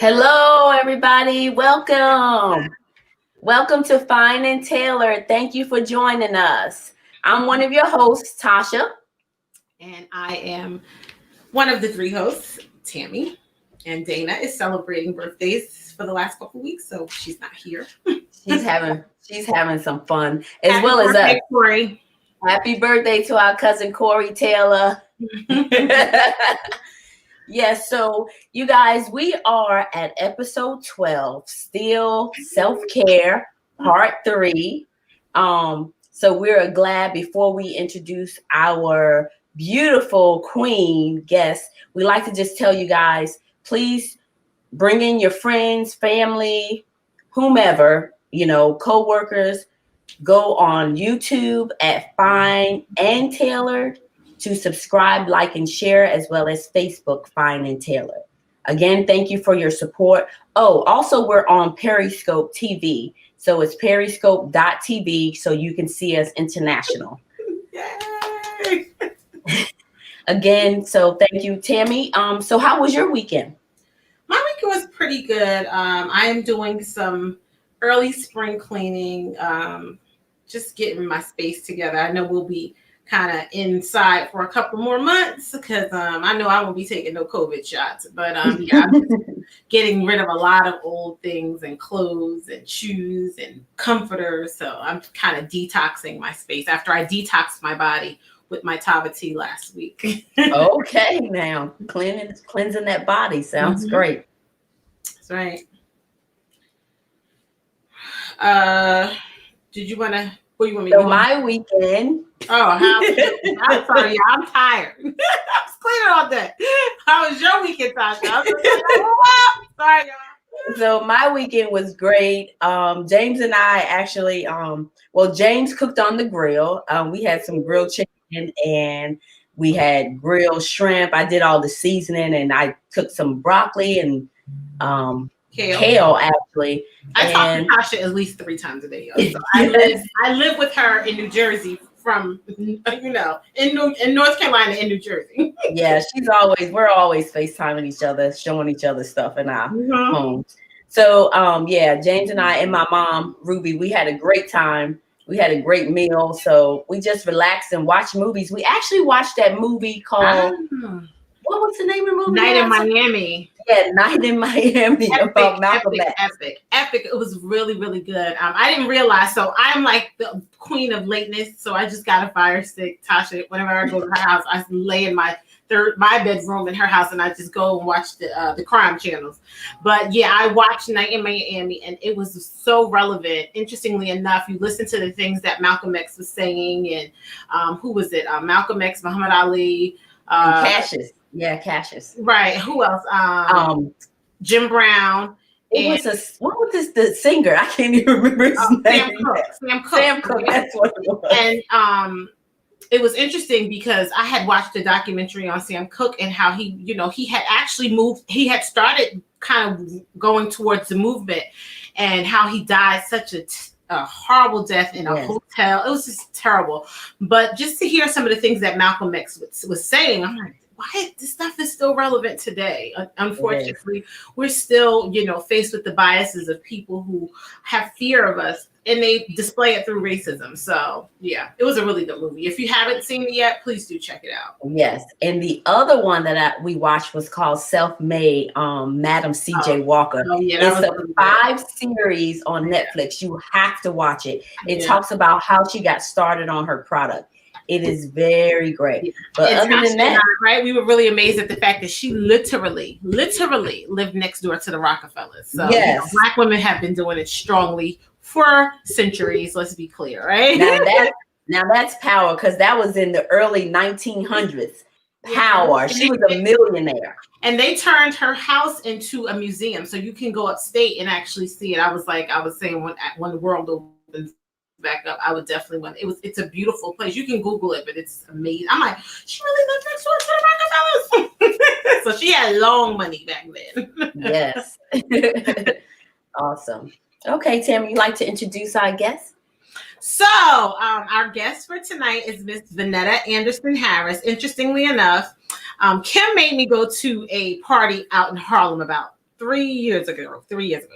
Hello, everybody. Welcome. Welcome to Fine and Tailored. Thank you for joining us. I'm one of your hosts, Tasha. And I am one of the three hosts, Tammy. And Dana is celebrating birthdays for the last couple of weeks, so she's not here. She's having some fun, as Happy well as birthday, us. Corey. Happy birthday to our cousin Corey Taylor. Yes, so you guys, we are at episode 12, still self-care, part 3. So we're glad before we introduce our beautiful queen guest, we like to just tell you guys, please bring in your friends, family, whomever, co-workers. Go on YouTube at Fine and Tailored to subscribe, like, and share, as well as Facebook, Fine and Tailored. Again, thank you for your support. Oh, also, we're on Periscope TV. So it's periscope.tv, so you can see us international. Yay! Again, so thank you, Tammy. So how was your weekend? My weekend was pretty good. I am doing some early spring cleaning, just getting my space together. I know we'll be kind of inside for a couple more months because I know I won't be taking no COVID shots, but I'm getting rid of a lot of old things and clothes and shoes and comforters. So I'm kind of detoxing my space after I detoxed my body with my Tava tea last week. Okay, now cleansing that body sounds great. That's right. Did you want to? What do you want me to do? So my weekend. Oh, I'm sorry, y'all. I'm tired. I was cleaning all day. How was your weekend, Tasha? Sorry, y'all. So my weekend was great. James and I actually, James cooked on the grill. We had some grilled chicken and we had grilled shrimp. I did all the seasoning and I cooked some broccoli and kale actually. I talk to Tasha at least 3 times a day. So I live with her in New Jersey from, in North Carolina and New Jersey. Yeah, we're always FaceTiming each other, showing each other stuff in our homes. So, James and I and my mom, Ruby, we had a great time. We had a great meal. So we just relaxed and watched movies. We actually watched that movie called, what was the name of the movie? Night in Miami. Yeah, Night in Miami about Malcolm X. Epic. It was really, really good. I didn't realize. So I'm like the queen of lateness. So I just got a fire stick, Tasha. Whenever I go to her house, I lay in my bedroom in her house, and I just go and watch the crime channels. But yeah, I watched Night in Miami, and it was so relevant. Interestingly enough, you listen to the things that Malcolm X was saying, and who was it? Malcolm X, Muhammad Ali, Cassius. Yeah, Cassius. Right. Who else? Jim Brown. What was this? The singer? I can't even remember his name. Sam Cooke. That's what it was. And it was interesting because I had watched a documentary on Sam Cooke and how he had actually moved. He had started kind of going towards the movement, and how he died such a horrible death in a hotel. It was just terrible. But just to hear some of the things that Malcolm X was saying, I'm like, why this stuff is still relevant today? Unfortunately, we're still, faced with the biases of people who have fear of us, and they display it through racism. So yeah, it was a really good movie. If you haven't seen it yet, please do check it out. Yes, and the other one that we watched was called Self-Made, Madam C.J. Walker. Oh, yeah, it's a 5 series on Netflix. You have to watch it. It talks about how she got started on her product. It is very great. But other than that, right, we were really amazed at the fact that she literally lived next door to the Rockefellers. So Black women have been doing it strongly for centuries. Let's be clear, right? Now that's power, because that was in the early 1900s. Power. She was a millionaire. And they turned her house into a museum, so you can go upstate and actually see it. I was saying when the world opens back up, I would definitely want it's a beautiful place. You can Google it, but it's amazing. I'm like, she really lived next door to the Rockefellers. So she had long money back then. Yes. Awesome. Okay, Tammy, you'd like to introduce our guest? So our guest for tonight is Miss Vanetta Harris. Interestingly enough, Kim made me go to a party out in Harlem about 3 years ago.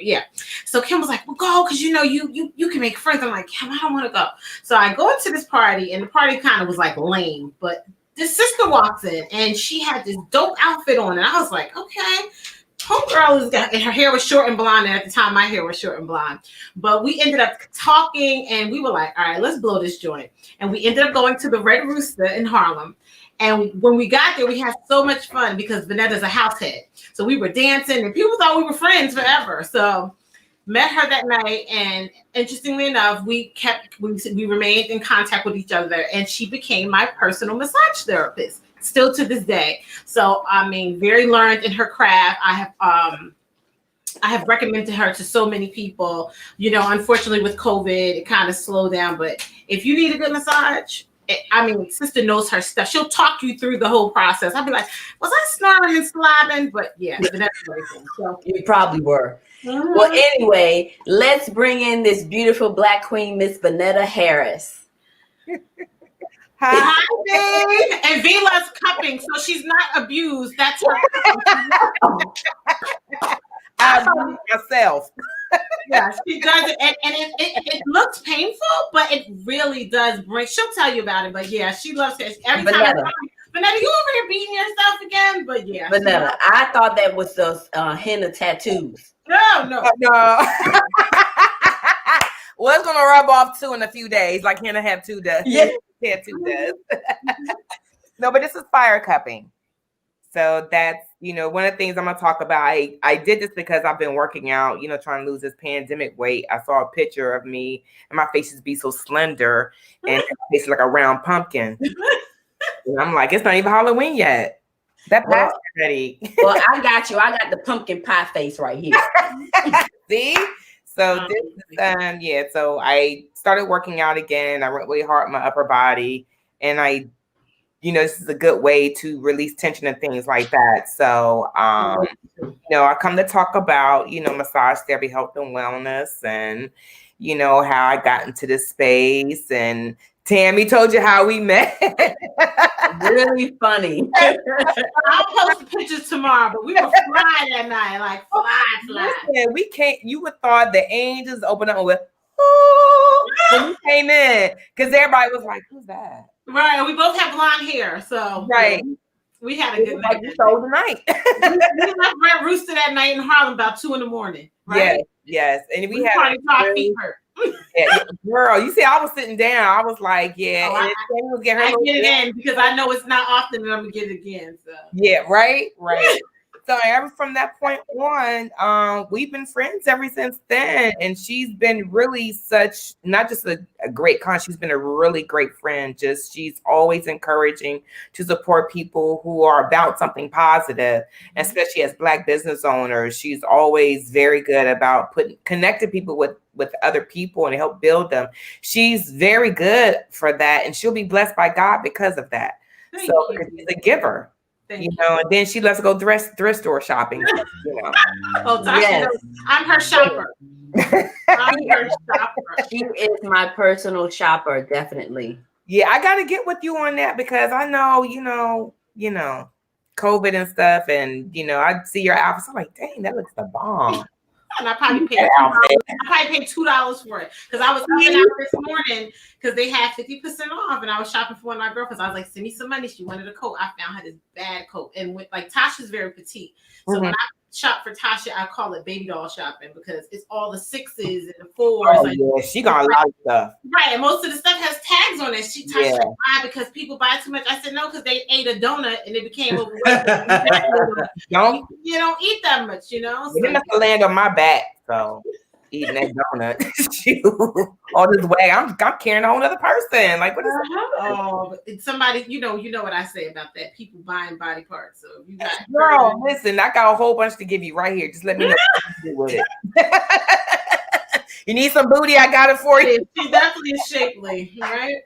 Yeah. So Kim was like, well, go, because you can make friends. I'm like, Kim, I don't want to go. So I go into this party, and the party kind of was like lame, but this sister walks in and she had this dope outfit on, and I was like, okay. Homegirl is got, and her hair was short and blonde, and at the time my hair was short and blonde. But we ended up talking, and we were like, all right, let's blow this joint. And we ended up going to the Red Rooster in Harlem. And when we got there, we had so much fun because Vanetta's a house head. So we were dancing, and people thought we were friends forever. So met her that night, and interestingly enough, we remained in contact with each other, and she became my personal massage therapist. Still to this day. So I mean, very learned in her craft. I have recommended her to so many people. Unfortunately with COVID, it kind of slowed down. But if you need a good massage, sister knows her stuff. She'll talk you through the whole process. I'll be like, was I snoring and slobbing? But yeah, that's everything. So you probably were. Mm-hmm. Well, anyway, let's bring in this beautiful Black queen, Miss Vanetta Harris. Hi, babe. And V loves cupping, so she's not abused. That's her. I abuse myself. Yeah, she does it, and it looks painful, but it really does bring. She'll tell you about it, but yeah, she loves it every time. Vanetta, you over here beating yourself again? But yeah, Vanetta, I thought that was the henna tattoos. No. Well, it's gonna rub off too in a few days, like henna have two does. Yeah. Tattoo does. No, but this is fire cupping. So that's, one of the things I'm going to talk about. I did this because I've been working out, trying to lose this pandemic weight. I saw a picture of me and my face used to be so slender and my face like a round pumpkin. And I'm like, it's not even Halloween yet. That passed already. Well, I got you. I got the pumpkin pie face right here. See? So this is, so I started working out again. I went really hard on my upper body, and this is a good way to release tension and things like that. So, I come to talk about, massage therapy, health and wellness, and, how I got into this space. And Tammy told you how we met. Really funny. I'll post the pictures tomorrow, but we were flying that night, like fly. Listen, we can't. You would thought the angels opened up with, oh, when we came in, because everybody was like, "Who's that?" Right. We both have blonde hair, so right. We had a good night. You stole the night. we left Red Rooster that night in Harlem about 2 a.m. Right? Yes, and we had party our feet hurt. Yeah, girl, you see, I was sitting down. I was like, yeah. I get it in because I know it's not often that I'm gonna get it again. So yeah, right. So ever from that point on, we've been friends ever since then. And she's been really such, not just a great she's been a really great friend. Just she's always encouraging to support people who are about something positive, especially as Black business owners. She's always very good about connecting people with other people and help build them. She's very good for that, and she'll be blessed by God because of that. She's a giver. And then she lets go thrift store shopping. Oh, yes. I'm her shopper. She is my personal shopper, definitely. Yeah, I got to get with you on that because I know, COVID and stuff, and I see your outfits. I'm like, dang, that looks the bomb. And I probably paid $2 for it because I was up and out this morning because they had 50% off, and I was shopping for one of my girlfriends. I was like, send me some money. She wanted a coat. I found her this bad coat, and with Tasha's very petite, so when I shop for Tasha, I call it baby doll shopping because it's all the 6s and the 4s. Oh, yeah, she got a lot of stuff. Right, and most of the stuff has tags on it. Tasha said, why? Because people buy too much. I said, no, because they ate a donut and it became overweight. You don't eat that much, So, it must land on my back, so eating that donut. All this way, I'm carrying a whole other person. Like, what is that? Oh, it's somebody, you know what I say about that. People buying body parts. So you got girl, listen, I got a whole bunch to give you right here. Just let me know what you do with it. You need some booty, I got it for you. She definitely is shapely, right?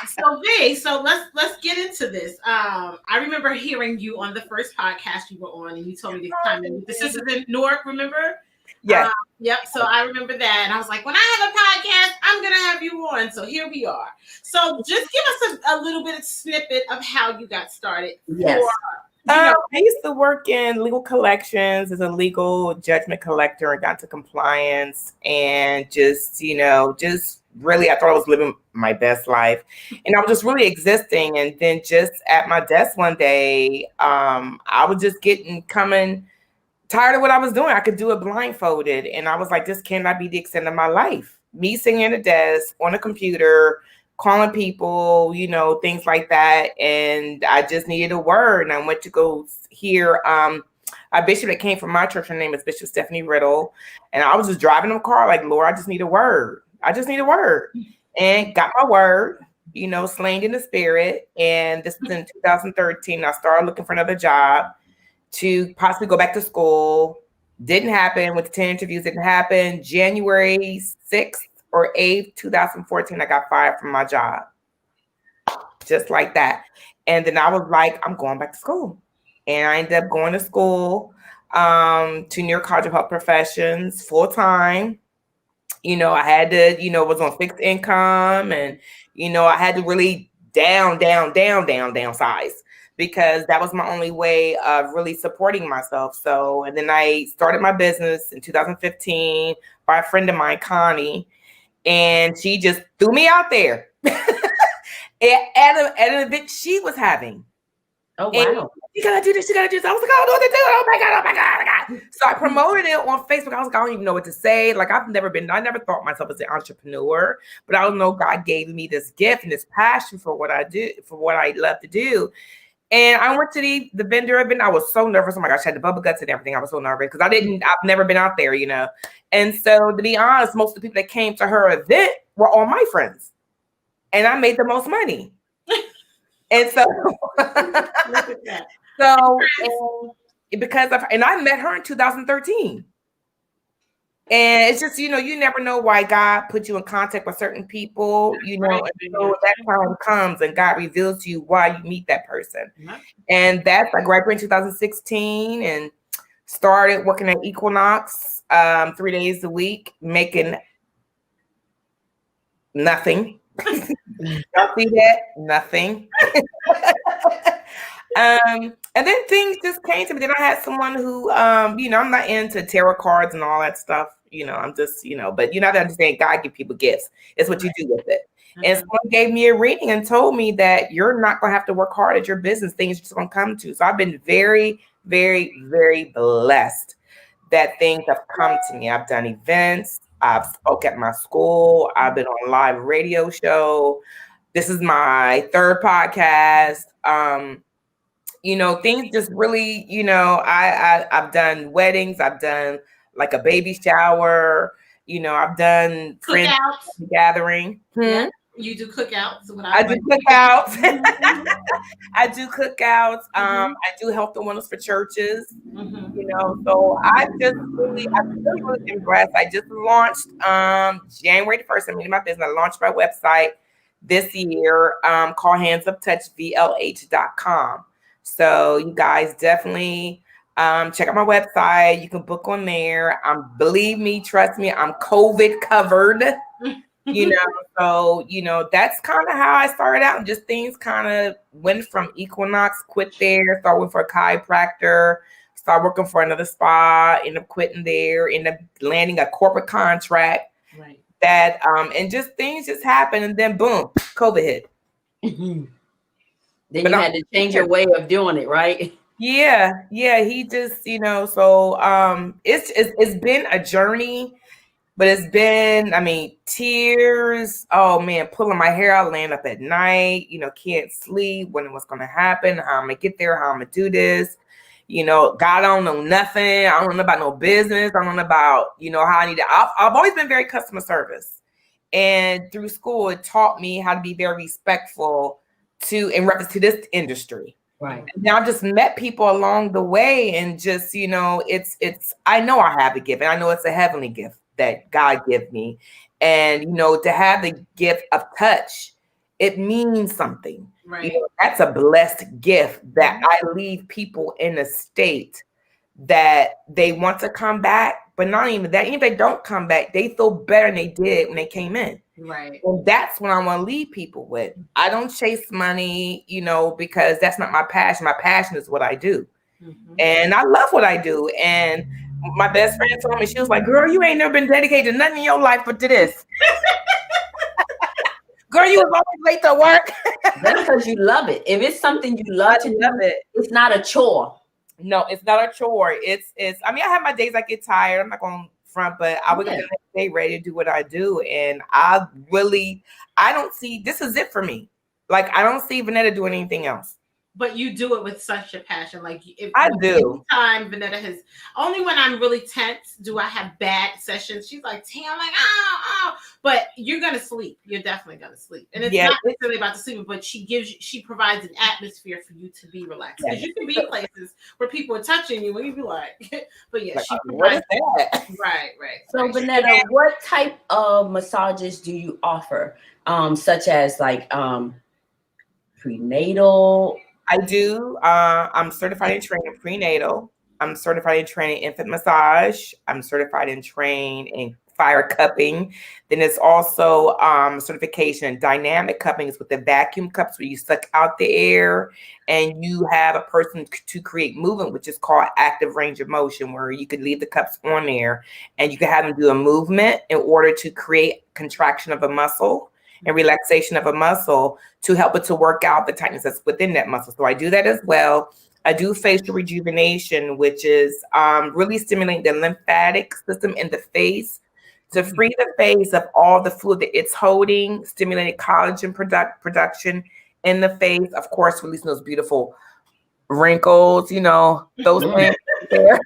So V, let's get into this. I remember hearing you on the first podcast you were on, and you told me to come in with the sisters in Newark, remember? Yeah. Yep. So I remember that. And I was like, when I have a podcast, I'm going to have you on. So here we are. So just give us a little bit of snippet of how you got started I used to work in legal collections as a legal judgment collector and got to compliance and just really, I thought I was living my best life and I was just really existing. And then just at my desk one day, I was just coming tired of what I was doing. I could do it blindfolded. And I was like, this cannot be the extent of my life. Me sitting at a desk on a computer, calling people, things like that. And I just needed a word. And I went to go hear a bishop that came from my church. Her name is Bishop Stephanie Riddle. And I was just driving in the car like, Lord, I just need a word. I just need a word. And got my word, slain in the spirit. And this was in 2013. I started looking for another job to possibly go back to school. Didn't happen. With the 10 interviews, didn't happen. January 6th or 8th, 2014, I got fired from my job. Just like that. And then I was like, I'm going back to school. And I ended up going to school to New York College of Health Professions full time. I had to, was on fixed income and, I had to really downsize because that was my only way of really supporting myself. So, and then I started my business in 2015 by a friend of mine, Connie, and she just threw me out there at an event she was having. Oh, wow. You gotta do this, you gotta do this. I was like, I don't know what to do. Oh my God. So I promoted it on Facebook. I was like, I don't even know what to say. Like I never thought myself as an entrepreneur, but I don't know, God gave me this gift and this passion for what I do, for what I love to do. And I went to the vendor event. I was so nervous. Oh my gosh, I had the bubble guts and everything. I was so nervous because I've never been out there, And so to be honest, most of the people that came to her event were all my friends. And I made the most money. And so, look at that. And I met her in 2013. And it's just, you never know why God put you in contact with certain people, until that time comes and God reveals to you why you meet that person. Mm-hmm. And that's, I graduated in 2016 and started working at Equinox 3 days a week, making nothing. Y'all see that? Nothing. And then things just came to me. Then I had someone who, I'm not into tarot cards and all that stuff. I'm just, but you have to understand God give people gifts. It's what you do with it. Mm-hmm. And someone gave me a reading and told me that you're not going to have to work hard at your business. Things are just going to come to you. So I've been very, very, very blessed that things have come to me. I've done events. I've spoke at my school. I've been on a live radio show. This is my third podcast. Things just really, I've done weddings. I've done like a baby shower. I've done friends gathering. Yeah. You do cookouts. I do cookouts. I do cookouts. I do health and wellness for churches. Mm-hmm. So I've really been blessed. I just launched January 1st. I'm in my business. I launched my website this year called handsuptouchvlh.com. So you guys definitely check out my website. You can book on there. Believe me, trust me, I'm COVID covered. So that's kind of how I started out. And just things kind of went from Equinox, quit there, started working for a chiropractor, started working for another spa, ended up quitting there, ended up landing a corporate contract. Right. That and just things just happened, and then boom, COVID hit. Mm-hmm. Then you had to change your way of doing it, right? Yeah. He just, so it's been a journey, but it's been, tears. Oh man, pulling my hair out, laying up at night, can't sleep, wondering what's gonna happen, how I'm gonna get there, how I'm gonna do this. God, I don't know nothing. I don't know about no business. I don't know about, how I need to. I've always been very customer service. And through school, it taught me how to be very respectful in reference to this industry. Right. And now I've just met people along the way and just, it's, I know I have a gift and I know it's a heavenly gift that God gave me. And, to have the gift of touch, it means something. Right. That's a blessed gift that I leave people in a state that they want to come back, but not even that. Even if they don't come back, they feel better than they did when they came in. Right. And that's what I want to leave people with. I don't chase money, because that's not my passion. My passion is what I do. Mm-hmm. And I love what I do. And my best friend told me, she was like, girl, you ain't never been dedicated to nothing in your life but to this. Girl, you was always late to work. That's because you love it. If it's something you love to do, it's not a chore. No, it's not a chore. It's I mean, I have my days I get tired. I'm not going front, but I wake up the next day ready to do what I do. And I don't see, this is it for me. Like, I don't see Vanetta doing anything else. But you do it with such a passion. Like, I do. Time Vanetta has, only when I'm really tense do I have bad sessions. She's like, damn, like, oh. But you're gonna sleep. You're definitely gonna sleep. And it's not necessarily about the sleeping, but she provides an atmosphere for you to be relaxed. Because you can be in places where people are touching you and you be like, but yeah, she provides that. Right. So Vanetta, what type of massages do you offer? Such as like prenatal. I do. I'm certified in training prenatal. I'm certified in training infant massage. I'm certified in training in fire cupping. Then it's also certification in dynamic cupping. Is with the vacuum cups where you suck out the air and you have a person to create movement, which is called active range of motion, where you could leave the cups on there and you can have them do a movement in order to create contraction of a muscle and relaxation of a muscle to help it to work out the tightness that's within that muscle. So I do that as well. I do facial rejuvenation, which is really stimulating the lymphatic system in the face to free the face of all the fluid that it's holding, stimulating collagen production in the face, of course, releasing those beautiful wrinkles, those things there.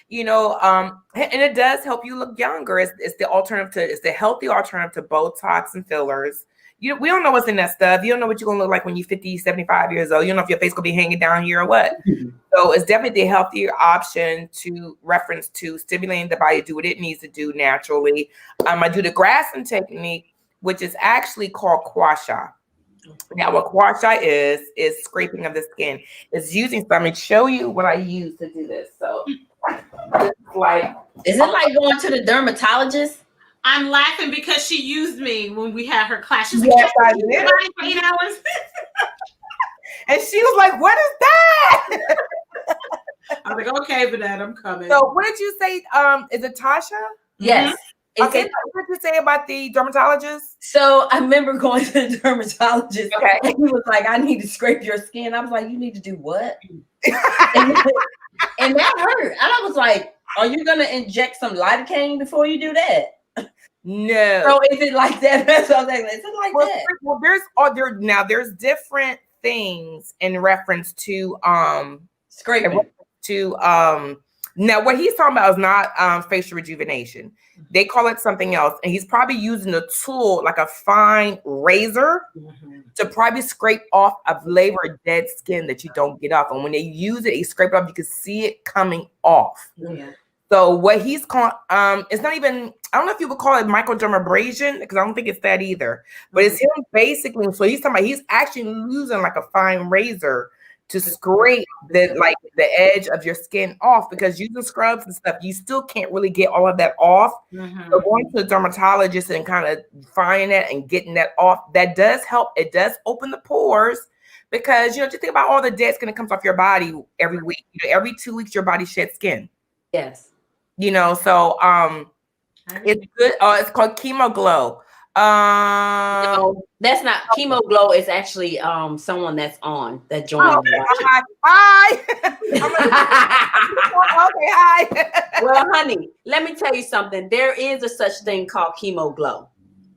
And it does help you look younger. It's the alternative to, it's the healthy alternative to Botox and fillers. We don't know what's in that stuff. You don't know what you're going to look like when you're 50, 75 years old. You don't know if your face going to be hanging down here or what. Mm-hmm. So it's definitely the healthier option to reference to stimulating the body to do what it needs to do naturally. I do the Grasson technique, which is actually called gua sha. Now, what gua sha is scraping of the skin. It's using, so I'm going to show you what I use to do this. So is it like going to the dermatologist? I'm laughing because she used me when we had her class. She's like, yes, I did. 8 hours. And she was like, what is that? I'm like, okay, Vanetta, I'm coming. So what did you say? Is it Tasha? Yes. Mm-hmm. Okay, what did you say about the dermatologist? So I remember going to the dermatologist. Okay. And he was like, I need to scrape your skin. I was like, you need to do what? and that hurt. And I was like, are you going to inject some lidocaine before you do that? No. So is it like that? That's what I was saying. Is it like that? Well, there's different things in reference to scraping. Now what he's talking about is not facial rejuvenation. They call it something else, and he's probably using a tool like a fine razor to probably scrape off a layer of dead skin that you don't get off. And when they use it, he scrape it off, you can see it coming off. Yeah. So what he's calling, it's not even, I don't know if you would call it microdermabrasion, because I don't think it's that either. But it's him basically, so he's talking about, he's actually using like a fine razor to scrape the edge of your skin off, because using scrubs and stuff, you still can't really get all of that off. Mm-hmm. So going to a dermatologist and kind of finding that and getting that off, that does help. It does open the pores, because, just think about all the dead skin that comes off your body every week. Every 2 weeks, your body sheds skin. Yes. So it's good. It's called Chemo Glow. No, that's not Chemo Glow. Is actually someone that joined. Oh, hi. Okay, hi. Well, honey, let me tell you something. There is a such thing called Chemo Glow.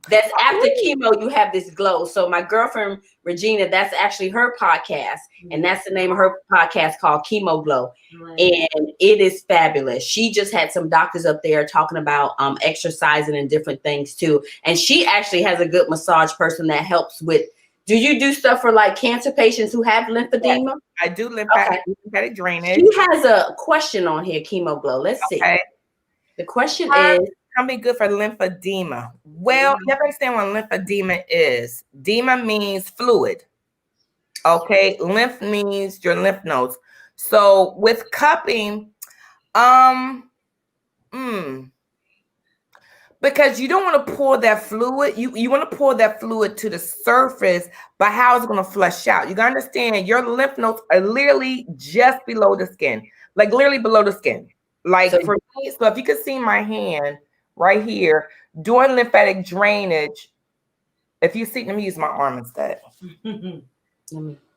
That's after chemo, you have this glow. So my girlfriend Regina, that's actually her podcast, and that's the name of her podcast, called Chemo Glow. Right. And it is fabulous. She just had some doctors up there talking about exercising and different things too. And she actually has a good massage person that helps with. Do you do stuff for like cancer patients who have lymphedema? Yes, I do lymphatic drainage. She has a question on here, Chemo Glow. Let's see. The question is, can be good for lymphedema. Well, you have to understand what lymphedema is. Edema means fluid. Okay, lymph means your lymph nodes. So with cupping, Because you don't want to pull that fluid. You want to pull that fluid to the surface, but how is it going to flush out? You got to understand your lymph nodes are literally just below the skin, like literally below the skin. Like for me, so if you can see my hand right here, doing lymphatic drainage, if you see, let me use my arm instead.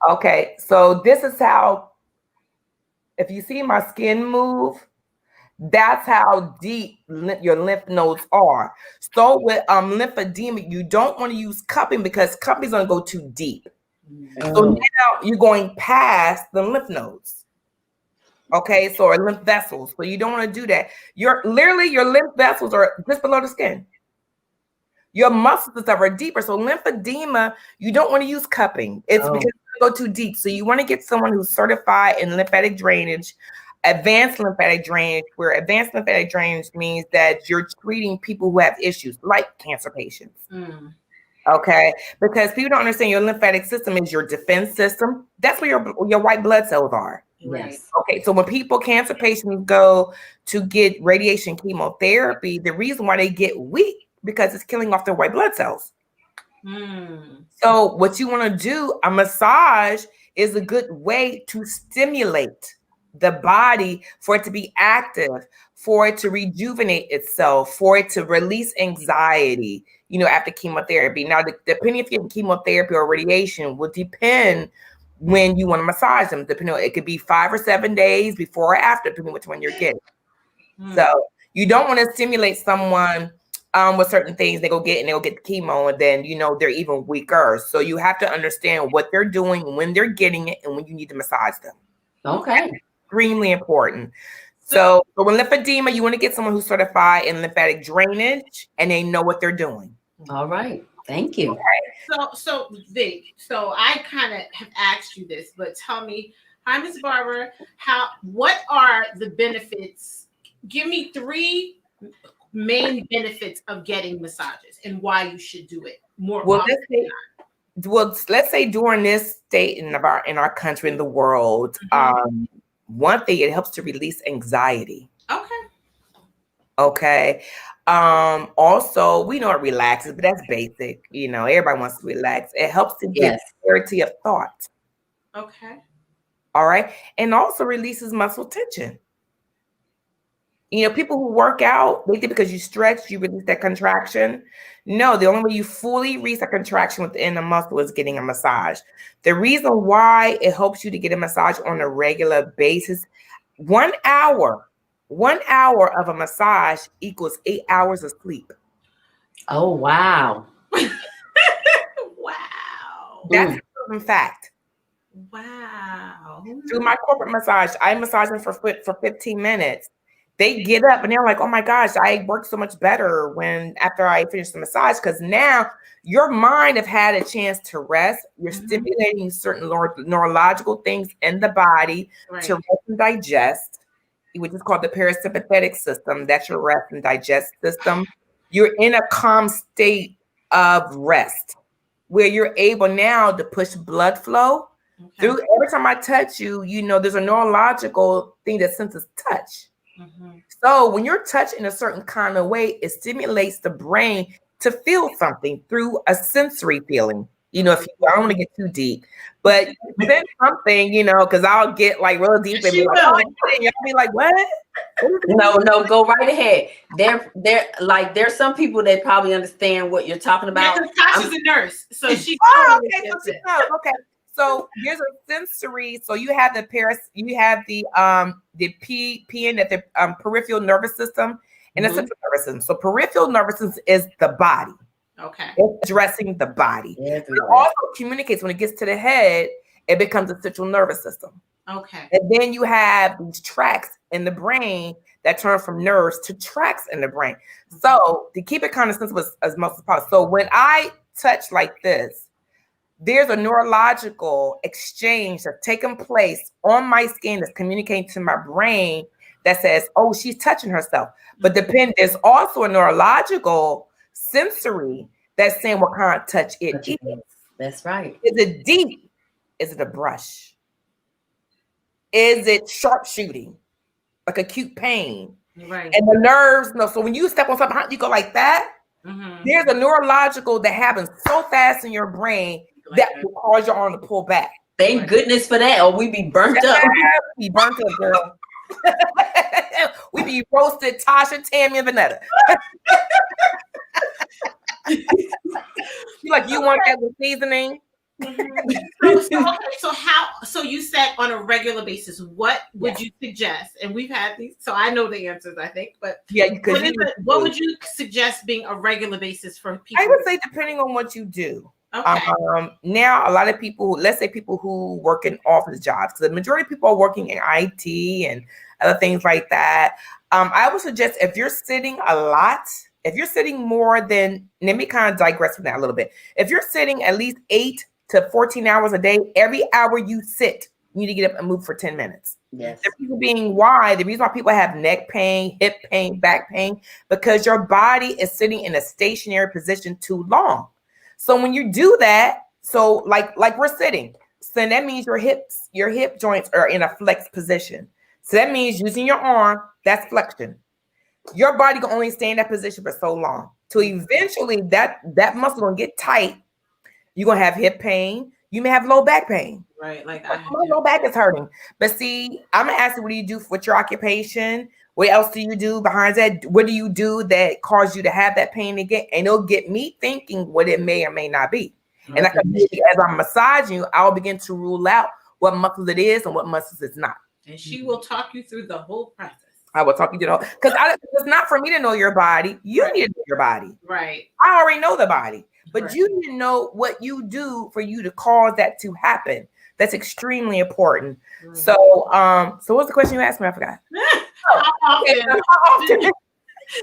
Okay, so this is how, if you see my skin move, that's how deep your lymph nodes are. So with lymphedema, you don't want to use cupping because cupping is going to go too deep. So now you're going past the lymph nodes. Okay, so or lymph vessels. So you don't want to do that. Your lymph vessels are just below the skin. Your muscles and stuff are deeper. So lymphedema, you don't want to use cupping. It's because you go too deep. So you want to get someone who's certified in lymphatic drainage, advanced lymphatic drainage, where advanced lymphatic drainage means that you're treating people who have issues like cancer patients. Okay, because people don't understand your lymphatic system is your defense system. That's where your white blood cells are. Yes. Okay, so when cancer patients go to get radiation chemotherapy, the reason why they get weak because it's killing off their white blood cells. So what you want to do, a massage is a good way to stimulate the body for it to be active, for it to rejuvenate itself, for it to release anxiety, after chemotherapy. Now, depending if you're getting chemotherapy or radiation will depend when you want to massage them. Depending on, it could be 5 or 7 days before or after, depending which one you're getting. So you don't want to stimulate someone with certain things. They'll get the chemo, and then they're even weaker. So you have to understand what they're doing, when they're getting it, and when you need to massage them. Okay. Extremely important. So with lymphedema, you want to get someone who's certified in lymphatic drainage and they know what they're doing. All right. Thank you. Okay. So Vic, so I kind of have asked you this, but tell me, hi, Ms. Barber, what are the benefits? Give me 3 main benefits of getting massages and why you should do it more often. Let's say during this state in our country, in the world, one thing, it helps to release anxiety. Okay. Also, we know it relaxes, but that's basic. Everybody wants to relax. It helps to get clarity of thought. Okay. All right. And also releases muscle tension. People who work out, they think because you stretch, you release that contraction. No, the only way you fully release a contraction within the muscle is getting a massage. The reason why it helps you to get a massage on a regular basis, 1 hour of a massage equals 8 hours of sleep. Oh, wow. Wow. That's a proven fact. Wow. Through my corporate massage, I massage them for 15 minutes. They get up and they're like, oh my gosh, I work so much better after I finish the massage, because now your mind have had a chance to rest. You're stimulating certain neurological things in the body to rest and digest, which is called the parasympathetic system. That's your rest and digest system. You're in a calm state of rest where you're able now to push blood flow through. Every time I touch you, there's a neurological thing that senses touch. So when you're touched in a certain kind of way, it stimulates the brain to feel something through a sensory feeling. I don't want to get too deep, but then something, because I'll get like real deep and be like, oh, and y'all be like, what? No, go right ahead. There's some people that probably understand what you're talking about. Tasha's a nurse, so she. Okay. So there's a sensory. So you have the peripheral nervous system and the central nervous system. So peripheral nervous system is the body. Okay. It's addressing the body. It also communicates when it gets to the head, it becomes a central nervous system. Okay. And then you have these tracts in the brain that turn from nerves to tracts in the brain. So to keep it kind of simple as much as possible. So when I touch like this, there's a neurological exchange that's taking place on my skin that's communicating to my brain that says, oh, she's touching herself. But there's also a neurological sensory that's saying what kind of touch it is. That's right. Is it deep? Is it a brush? Is it sharpshooting? Like acute pain? Right. And the nerves, no. So when you step on something, you go like that. Mm-hmm. There's a neurological that happens so fast in your brain that will cause your arm to pull back. Thank goodness for that, or we be burnt up. We burnt up, girl. We be roasted, Tasha, Tammy, and Vanetta. You like, you want that with seasoning? So you said on a regular basis, what would you suggest? And we've had these, so I know the answers, I think, but yeah, what would you suggest being a regular basis for people? I would say depending on what you do. Okay. Now a lot of people, let's say people who work in office jobs, because the majority of people are working in IT and other things like that. I would suggest if you're sitting a lot, if you're sitting more than, let me kind of digress from that a little bit. If you're sitting at least 8 to 14 hours a day, every hour you sit, you need to get up and move for 10 minutes. Yes. The reason being why, the reason why people have neck pain, hip pain, back pain, because your body is sitting in a stationary position too long. So when you do that, so like we're sitting, so that means your hip joints are in a flex position. So that means using your arm, that's flexion. Your body can only stay in that position for so long. So eventually that muscle gonna get tight. You're gonna have hip pain. You may have low back pain. Right, like my low back is hurting. But see, I'm gonna ask you, what do you do with your occupation? What else do you do behind that? What do you do that caused you to have that pain again? And it'll get me thinking what it may or may not be. Okay. And as I'm massaging you, I'll begin to rule out what muscles it is and what muscles it's not. And she will talk you through the whole process. I will talk you through the whole, because it's not for me to know your body. You need to know your body. Right. I already know the body, but you need to know what you do for you to cause that to happen. That's extremely important. Mm-hmm. So what's the question you asked me? I forgot. How often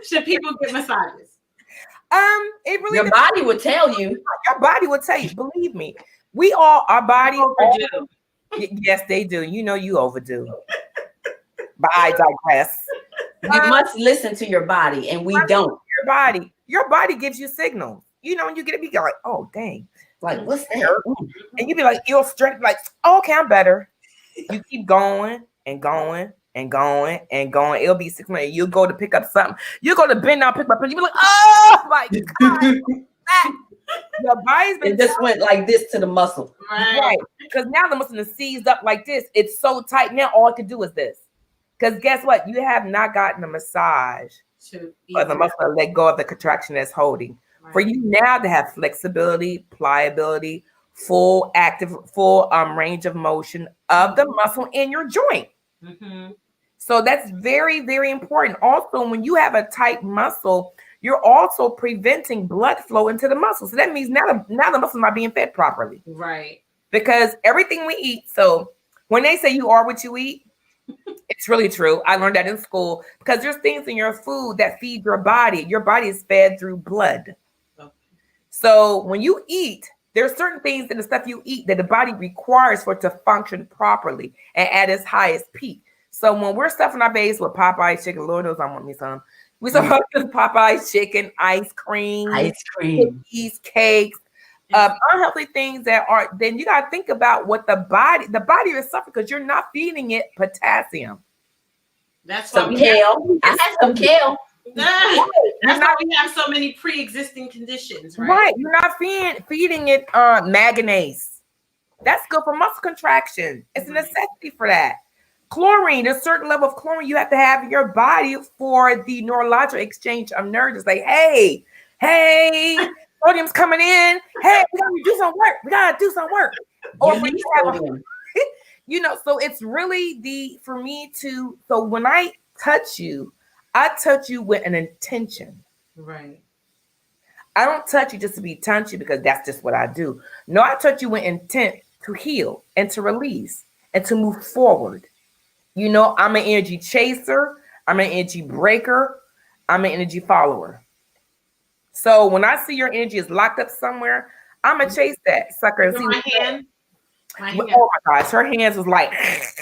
should people get massages? It really your body would tell you. Your body would tell you. Believe me, our bodies overdue. Yes, they do. You know you overdue. But I digress. You must listen to your body, and we don't. Your body gives you signals. You know, when you get it, you go like, oh dang, like what's that? And you be like, you'll strength, like, oh, okay, I'm better. You keep going and going and going and going. It'll be 6 months. You'll go to pick up something. You go to bend down, pick up, and you be like, oh my God. Your body's been just went like this to the muscle. Right. Because now the muscle is seized up like this. It's so tight. Now all I can do is this. Because guess what? You have not gotten a massage for the muscle to let go of the contraction that's holding. Right. For you now to have flexibility, pliability, full range of motion of the muscle in your joint. Mm-hmm. So that's very, very important. Also, when you have a tight muscle, you're also preventing blood flow into the muscle. So that means now the muscle not being fed properly. Right. Because everything we eat. So when they say you are what you eat, it's really true. I learned that in school, because there's things in your food that feed your body. Your body is fed through blood. Okay. So when you eat, there's certain things in the stuff you eat that the body requires for it to function properly and at its highest peak. So when we're stuffing our base with Popeye's chicken, Lord knows I want me some. We saw Popeye's chicken, ice cream, cookies, cakes, unhealthy things that are. Then you got to think about what the body is suffering, because you're not feeding it potassium. That's some kale. I had some kale. That's why we have so many pre-existing conditions, right? Right. You're not feeding it manganese. That's good for muscle contraction. It's a necessity for that. Chlorine, there's a certain level of chlorine you have to have in your body for the neurological exchange of nerves. It's like, hey, sodium's coming in. Hey, we gotta do some work. Or when you have so it's really so when I touch you with an intention. Right. I don't touch you just to be touchy because that's just what I do. No, I touch you with intent to heal and to release and to move forward. You know, I'm an energy chaser. I'm an energy breaker. I'm an energy follower. So when I see your energy is locked up somewhere, I'm going to chase that sucker. And see my hand. Oh my gosh, her hands was like. Her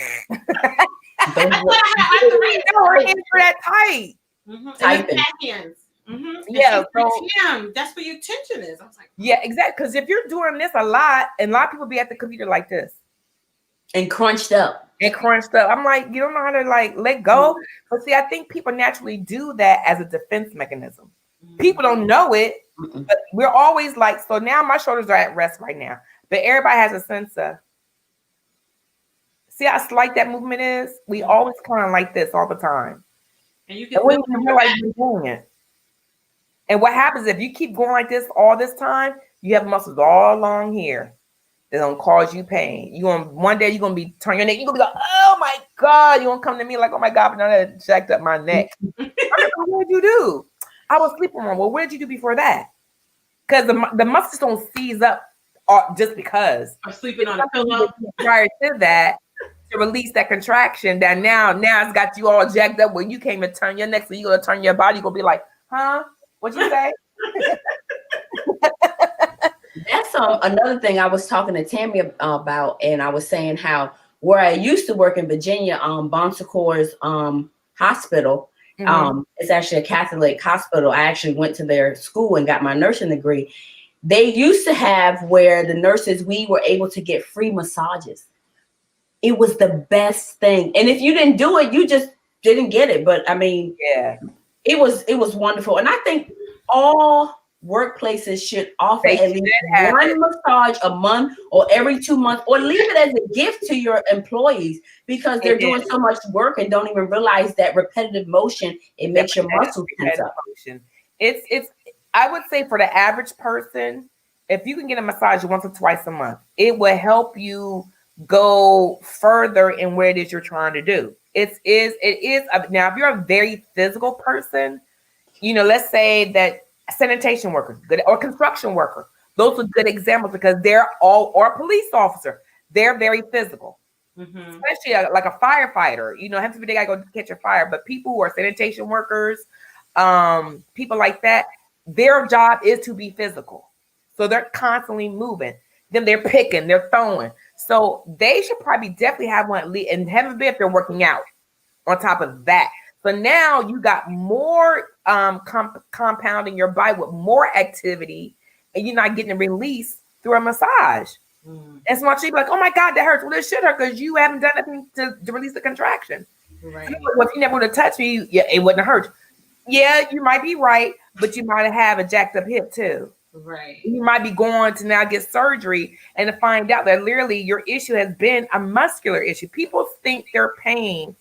hands were that tight. Mm-hmm. Tight hands. Mm-hmm. Yeah, so that's where your tension is. I was like, yeah, exactly. Because if you're doing this a lot, and a lot of people be at the computer like this and crunched up. and crunched up. I'm like, you don't know how to like let go. But see, I think people naturally do that as a defense mechanism. People don't know it, but we're always like, so now my shoulders are at rest right now. But everybody has a sense of, see how slight that movement is? We always kind of like this all the time. And you can we don't realize you're doing it. And what happens if you keep going like this all this time, you have muscles all along here that don't cause you pain. One day you're gonna be turning your neck, you're gonna be like, oh my God, you're gonna come to me like, oh my God, but now that jacked up my neck. What did you do? I was sleeping wrong. Well, what did you do before that? Because the muscles don't seize up just because. I'm sleeping on a pillow. Prior to that, to release that contraction, that now it's got you all jacked up when you came to turn your neck, so you're gonna turn your body, you're gonna be like, huh? What'd you say? That's another thing I was talking to Tammy about, and I was saying how where I used to work in Virginia, Bon Secours hospital, it's actually a Catholic hospital. I actually went to their school and got my nursing degree. They used to have where the nurses, we were able to get free massages. It was the best thing. And if you didn't do it, you just didn't get it. But I mean, yeah, it was wonderful. And I think all workplaces should offer at least one massage a month or every 2 months, or leave it as a gift to your employees, because they're doing so much work and don't even realize that repetitive motion, it makes your muscles tense up. It's I would say for the average person, if you can get a massage once or twice a month, it will help you go further in where it is you're trying to do. It is now, if you're a very physical person, let's say that sanitation worker, good, or construction worker, those are good examples, because they're all, or a police officer, they're very physical. Especially like a firefighter, heaven forbid they gotta go catch a fire. But people who are sanitation workers, people like that, their job is to be physical, so they're constantly moving. Then they're picking, they're throwing. So they should probably definitely have one, and heaven forbid if they're working out on top of that. So now you got more compounding your body with more activity, and you're not getting a release through a massage. And so much you be like, oh my God, that hurts. Well, it should hurt because you haven't done anything to release the contraction. Right. Well, if you never would have touched me, it wouldn't hurt. Yeah, you might be right, but you might have a jacked up hip too. Right. You might be going to now get surgery and to find out that literally your issue has been a muscular issue. People think their pain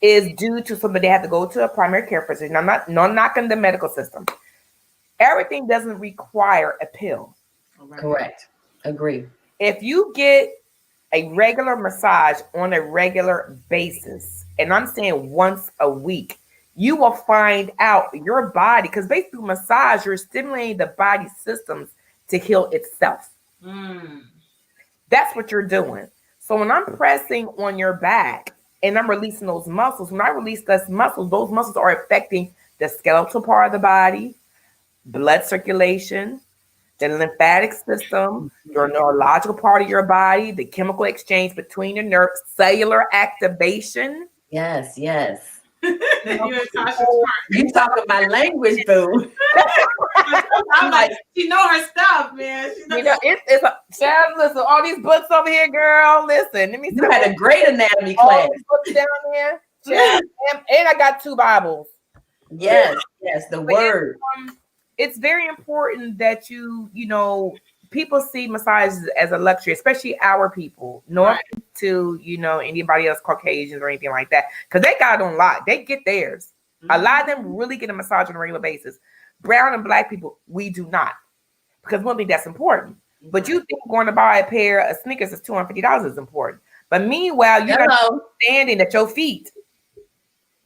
is due to something they have to go to a primary care physician. I'm not knocking the medical system. Everything doesn't require a pill. Correct. Agree. If you get a regular massage on a regular basis, and I'm saying once a week, you will find out your body, because basically massage, you're stimulating the body systems to heal itself. That's what you're doing. So when I'm pressing on your back and I'm releasing those muscles, when I release those muscles are affecting the skeletal part of the body, blood circulation, the lymphatic system, your neurological part of your body, the chemical exchange between your nerves, cellular activation. Yes, yes. You talking my language, boo. I'm like, she know her stuff, man. It's a child. Listen, all these books over here, girl. Listen, let me. You had a great anatomy class. All these books down there, child, and I got 2 Bibles. Yes, the word. It's very important that people see massages as a luxury, especially our people, not to anybody else, Caucasians or anything like that, because they got it on lock. They get theirs. A lot of them really get a massage on a regular basis. Brown and Black people, we do not, because one thing that's important. But you think going to buy a pair of sneakers is $250 is important, but meanwhile you're understanding that your feet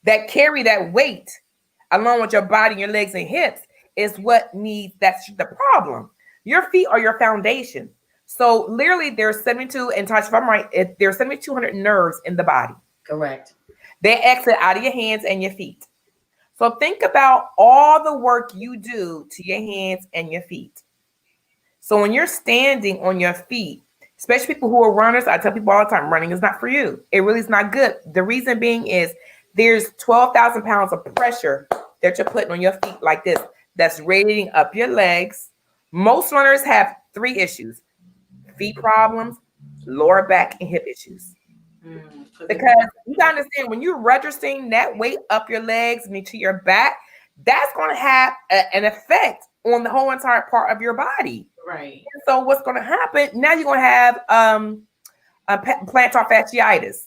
that carry that weight along with your body, your legs and hips is what needs. That's the problem. Your feet are your foundation. So literally there's 72, and Tasha, if I'm right, there's 7,200 nerves in the body. Correct. They exit out of your hands and your feet. So think about all the work you do to your hands and your feet. So when you're standing on your feet, especially people who are runners, I tell people all the time, running is not for you. It really is not good. The reason being is there's 12,000 pounds of pressure that you're putting on your feet like this. That's radiating up your legs. Most runners have 3 issues: feet problems, lower back, and hip issues. Because you gotta understand, when you're registering that weight up your legs and to your back, that's going to have an effect on the whole entire part of your body. Right. And so what's going to happen now? You're going to have plantar fasciitis,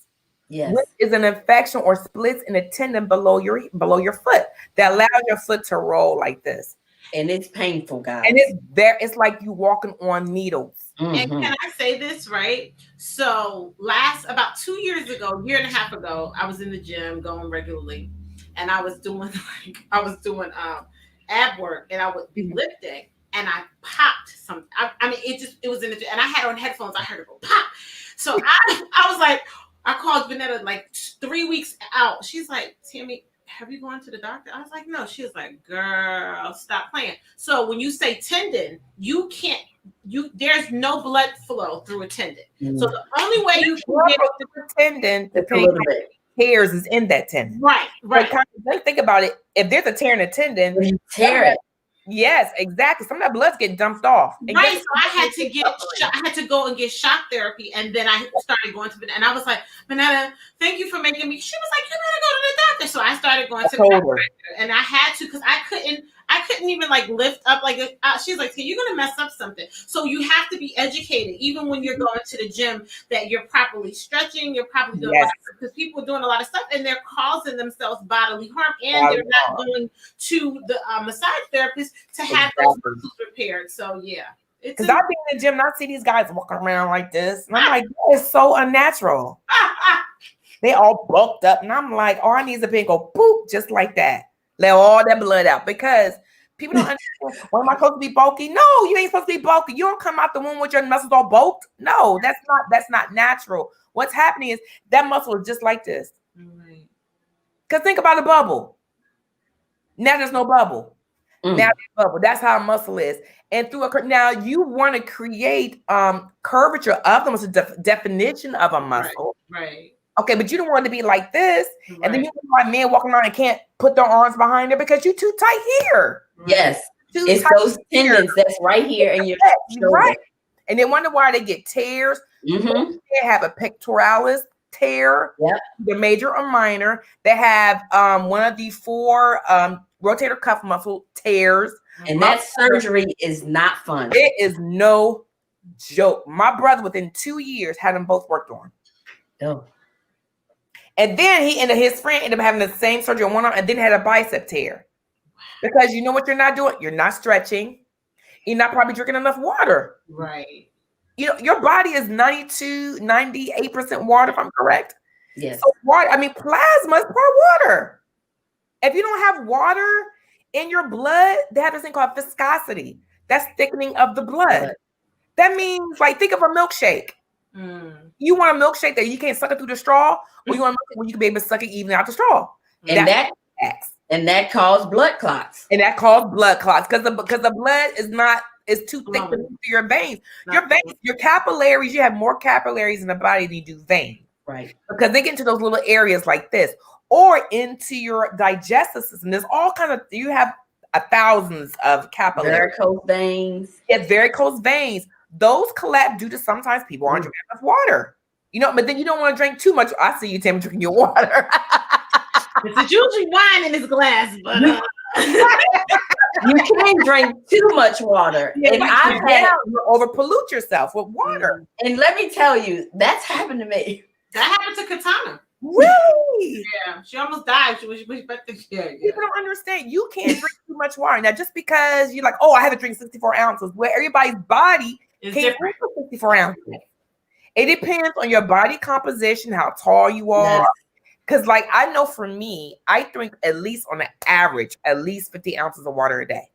which is an infection or splits in a tendon below your foot that allows your foot to roll like this. And it's painful, guys. And it's like you walking on needles. Mm-hmm. And can I say this, right? So about 2 years ago, year and a half ago, I was in the gym going regularly, and I was doing ab work, and I would be lifting, and I popped something. I mean, it was in the gym, and I had on headphones. I heard it go pop. So I was like, I called Vanetta like 3 weeks out. She's like, Tammy, have you gone to the doctor? I was like, no. She was like, girl, stop playing. So when you say tendon, there's no blood flow through a tendon. Mm. So the only way you can get to the tendon, the tears is in that tendon. Right. Like, think about it. If there's a tear in a tendon, you tear it. Yes, exactly. Some of that blood's getting dumped off. Right. So I had to go and get shock therapy, and then I started going to Vanetta, and I was like, Vanetta, thank you for making me. She was like, you gotta go to the doctor. So I started going to the doctor, and I had to, because I couldn't even like lift up like she's like, hey, you're gonna mess up something. So you have to be educated, even when you're going to the gym, that you're properly stretching, you're properly doing because people are doing a lot of stuff and they're causing themselves bodily harm, and they're not going to the massage therapist to have those muscles repaired. So yeah, because I've been in the gym and I see these guys walking around like this, and I'm like, it's so unnatural. They all bulked up, and I'm like, all I need is a pin go boop, just like that. Let all that blood out, because people don't understand. Well, am I supposed to be bulky? No, you ain't supposed to be bulky. You don't come out the womb with your muscles all bulked. No, that's not natural. What's happening is that muscle is just like this. Right. Because think about a bubble. Now there's no bubble. Now there's bubble. That's how a muscle is. And now you want to create curvature of the muscle, definition of a muscle. Right. Okay, but you don't want to be like this, and then you want men walking around and can't put their arms behind it because you're too tight here. Yes, it's those tendons that's right here in your shoulder. Right. And they wonder why they get tears. Mm-hmm. They have a pectoralis tear, the major or minor. They have one of the 4 rotator cuff muscle tears, and that surgery is not fun. It is no joke. My brother, within 2 years, had them both worked on. Oh. And then his friend ended up having the same surgery on one arm and then had a bicep tear. Because you know what you're not doing? You're not stretching. You're not probably drinking enough water. Right. You know, your body is 98% water, if I'm correct. Yes. So plasma is part water. If you don't have water in your blood, they have this thing called viscosity. That's thickening of the blood. That means, like, think of a milkshake. You want a milkshake that you can't suck it through the straw, or you want a milkshake where you can be able to suck it even out the straw. And that causes blood clots. And that causes blood clots because the blood is too thick to move through your veins. Your capillaries, you have more capillaries in the body than you do veins. Right. Because they get into those little areas like this, or into your digestive system. There's all kind of, you have thousands of capillaries. Varicose veins. Yes, varicose veins. Those collapse due to sometimes people aren't drinking enough water. You know, but then you don't want to drink too much. I see you, Tim, drinking your water. It's usually wine in this glass, but you can't drink too much water. Yeah, and you overpollute yourself with water. And let me tell you, that's happened to me. That happened to Katana. Really? Yeah, she almost died. People don't understand. You can't drink too much water. Now, just because you're like, oh, I have to drink 64 ounces, where everybody's body can't drink 64 ounces. It depends on your body composition, how tall you are. Yes. Because, like, I know for me, I drink at least on an average, at least 50 ounces of water a day.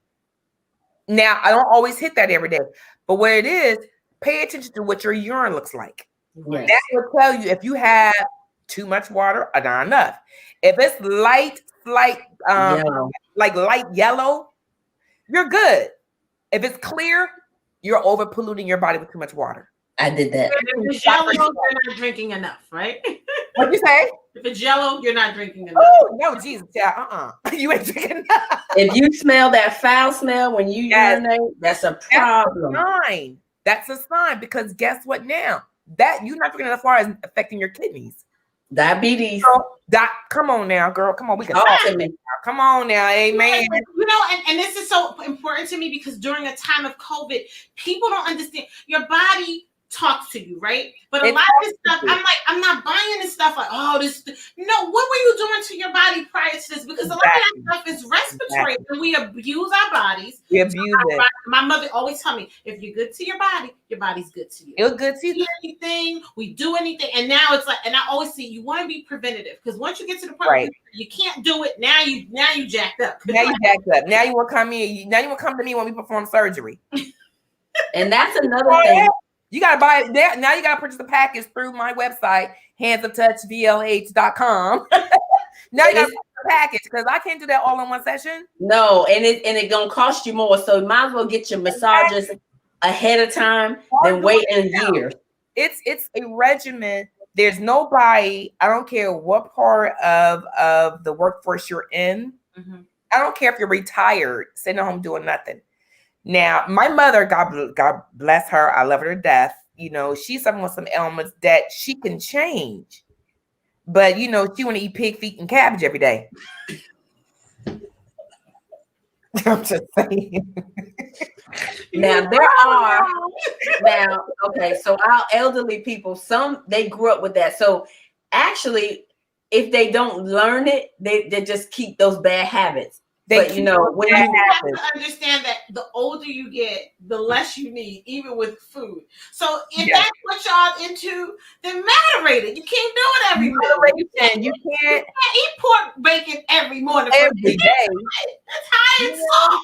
Now, I don't always hit that every day. But what it is, pay attention to what your urine looks like. Yes. That will tell you if you have too much water or not enough. If it's light yellow, you're good. If it's clear, you're over polluting your body with too much water. I did that. If it's yellow, you're not drinking enough, right? What'd you say? If it's yellow, you're not drinking enough. Oh, no, Jesus. Yeah, you ain't drinking enough. If you smell that foul smell when you urinate, that's a problem. That's a sign. Because guess what now? that you're not forgetting as far as affecting your kidneys. Diabetes. Come on now, girl. Come on, we can Talk talk. to me. Come on now, amen. You know, and this is so important to me because during a time of COVID, people don't understand. Your body talks to you, right? But a lot of this stuff, I'm not buying this stuff like, oh, this. No, what were you doing to your body prior to this? Because a lot of that stuff is respiratory, and we abuse our bodies. We abuse it. My mother always tell me, if you're good to your body's good to you. You're good to you. Anything, we do anything, and now it's like, and I always say, you want to be preventative because once you get to the point where you can't do it, now you jacked up. Now you jacked up. Now you want to come in. Now you want to come to me when we perform surgery. And that's another thing. You got to buy it there. Now you got to purchase the package through my website, handsoftouchvlh.com. Now you got to purchase the package because I can't do that all in one session. No, and it gonna cost you more. So you might as well get your massages ahead of time than waiting years. It's a regimen. There's nobody, I don't care what part of the workforce you're in. Mm-hmm. I don't care if you're retired, sitting at home doing nothing. Now, my mother, God bless her, I love her to death. You know, she's someone with some ailments that she can change. But, you know, she want to eat pig feet and cabbage every day. I'm just saying. Now, okay, so our elderly people, some, they grew up with that. So actually, if they don't learn it, they just keep those bad habits. But you know, when you have to understand that the older you get, the less you need, even with food. So if that's what y'all into, then moderate it. You can't do it every morning. You can't eat pork bacon every morning. Every day. That's high in salt.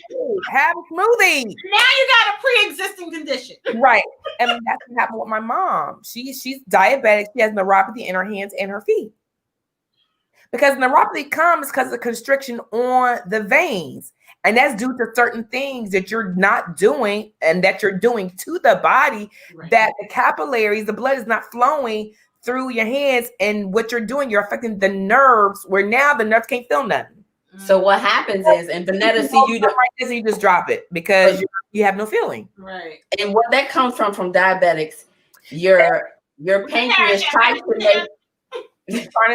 Have a smoothie. Now you got a pre-existing condition. Right. And that's what happened with my mom. She's diabetic. She has neuropathy in her hands and her feet. Because neuropathy comes because of constriction on the veins. And that's due to certain things that you're not doing and that you're doing to the body, that the capillaries, the blood is not flowing through your hands. And what you're doing, you're affecting the nerves where now the nerves can't feel nothing. So what happens is, and Vanetta, see you you just drop it because you have no feeling. Right. And what that comes from diabetics, your pancreas tries to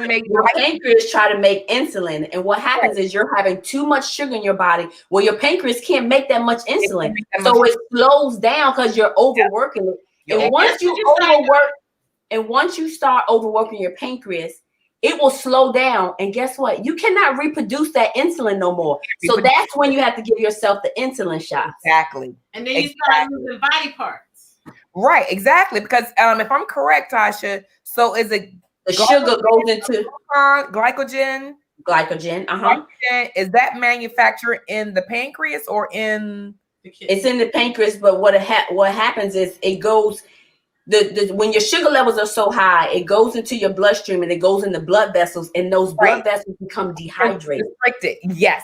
make your pancreas try to make insulin, and what happens is you're having too much sugar in your body. Well, your pancreas can't make that much insulin, so it slows down because you're overworking it. And once you overwork, and once you start overworking your pancreas, it will slow down. And guess what? You cannot reproduce that insulin no more. So that's when you have to give yourself the insulin shots. Exactly. And then you start losing body parts. Right. Exactly. Because if I'm correct, Tasha, so is it? The sugar goes into glycogen. Glycogen, Is that manufactured in the pancreas or in? It's in the pancreas, but what happens is it goes. When your sugar levels are so high, it goes into your bloodstream and it goes in the blood vessels, and those blood vessels become dehydrated. Restricted. Yes,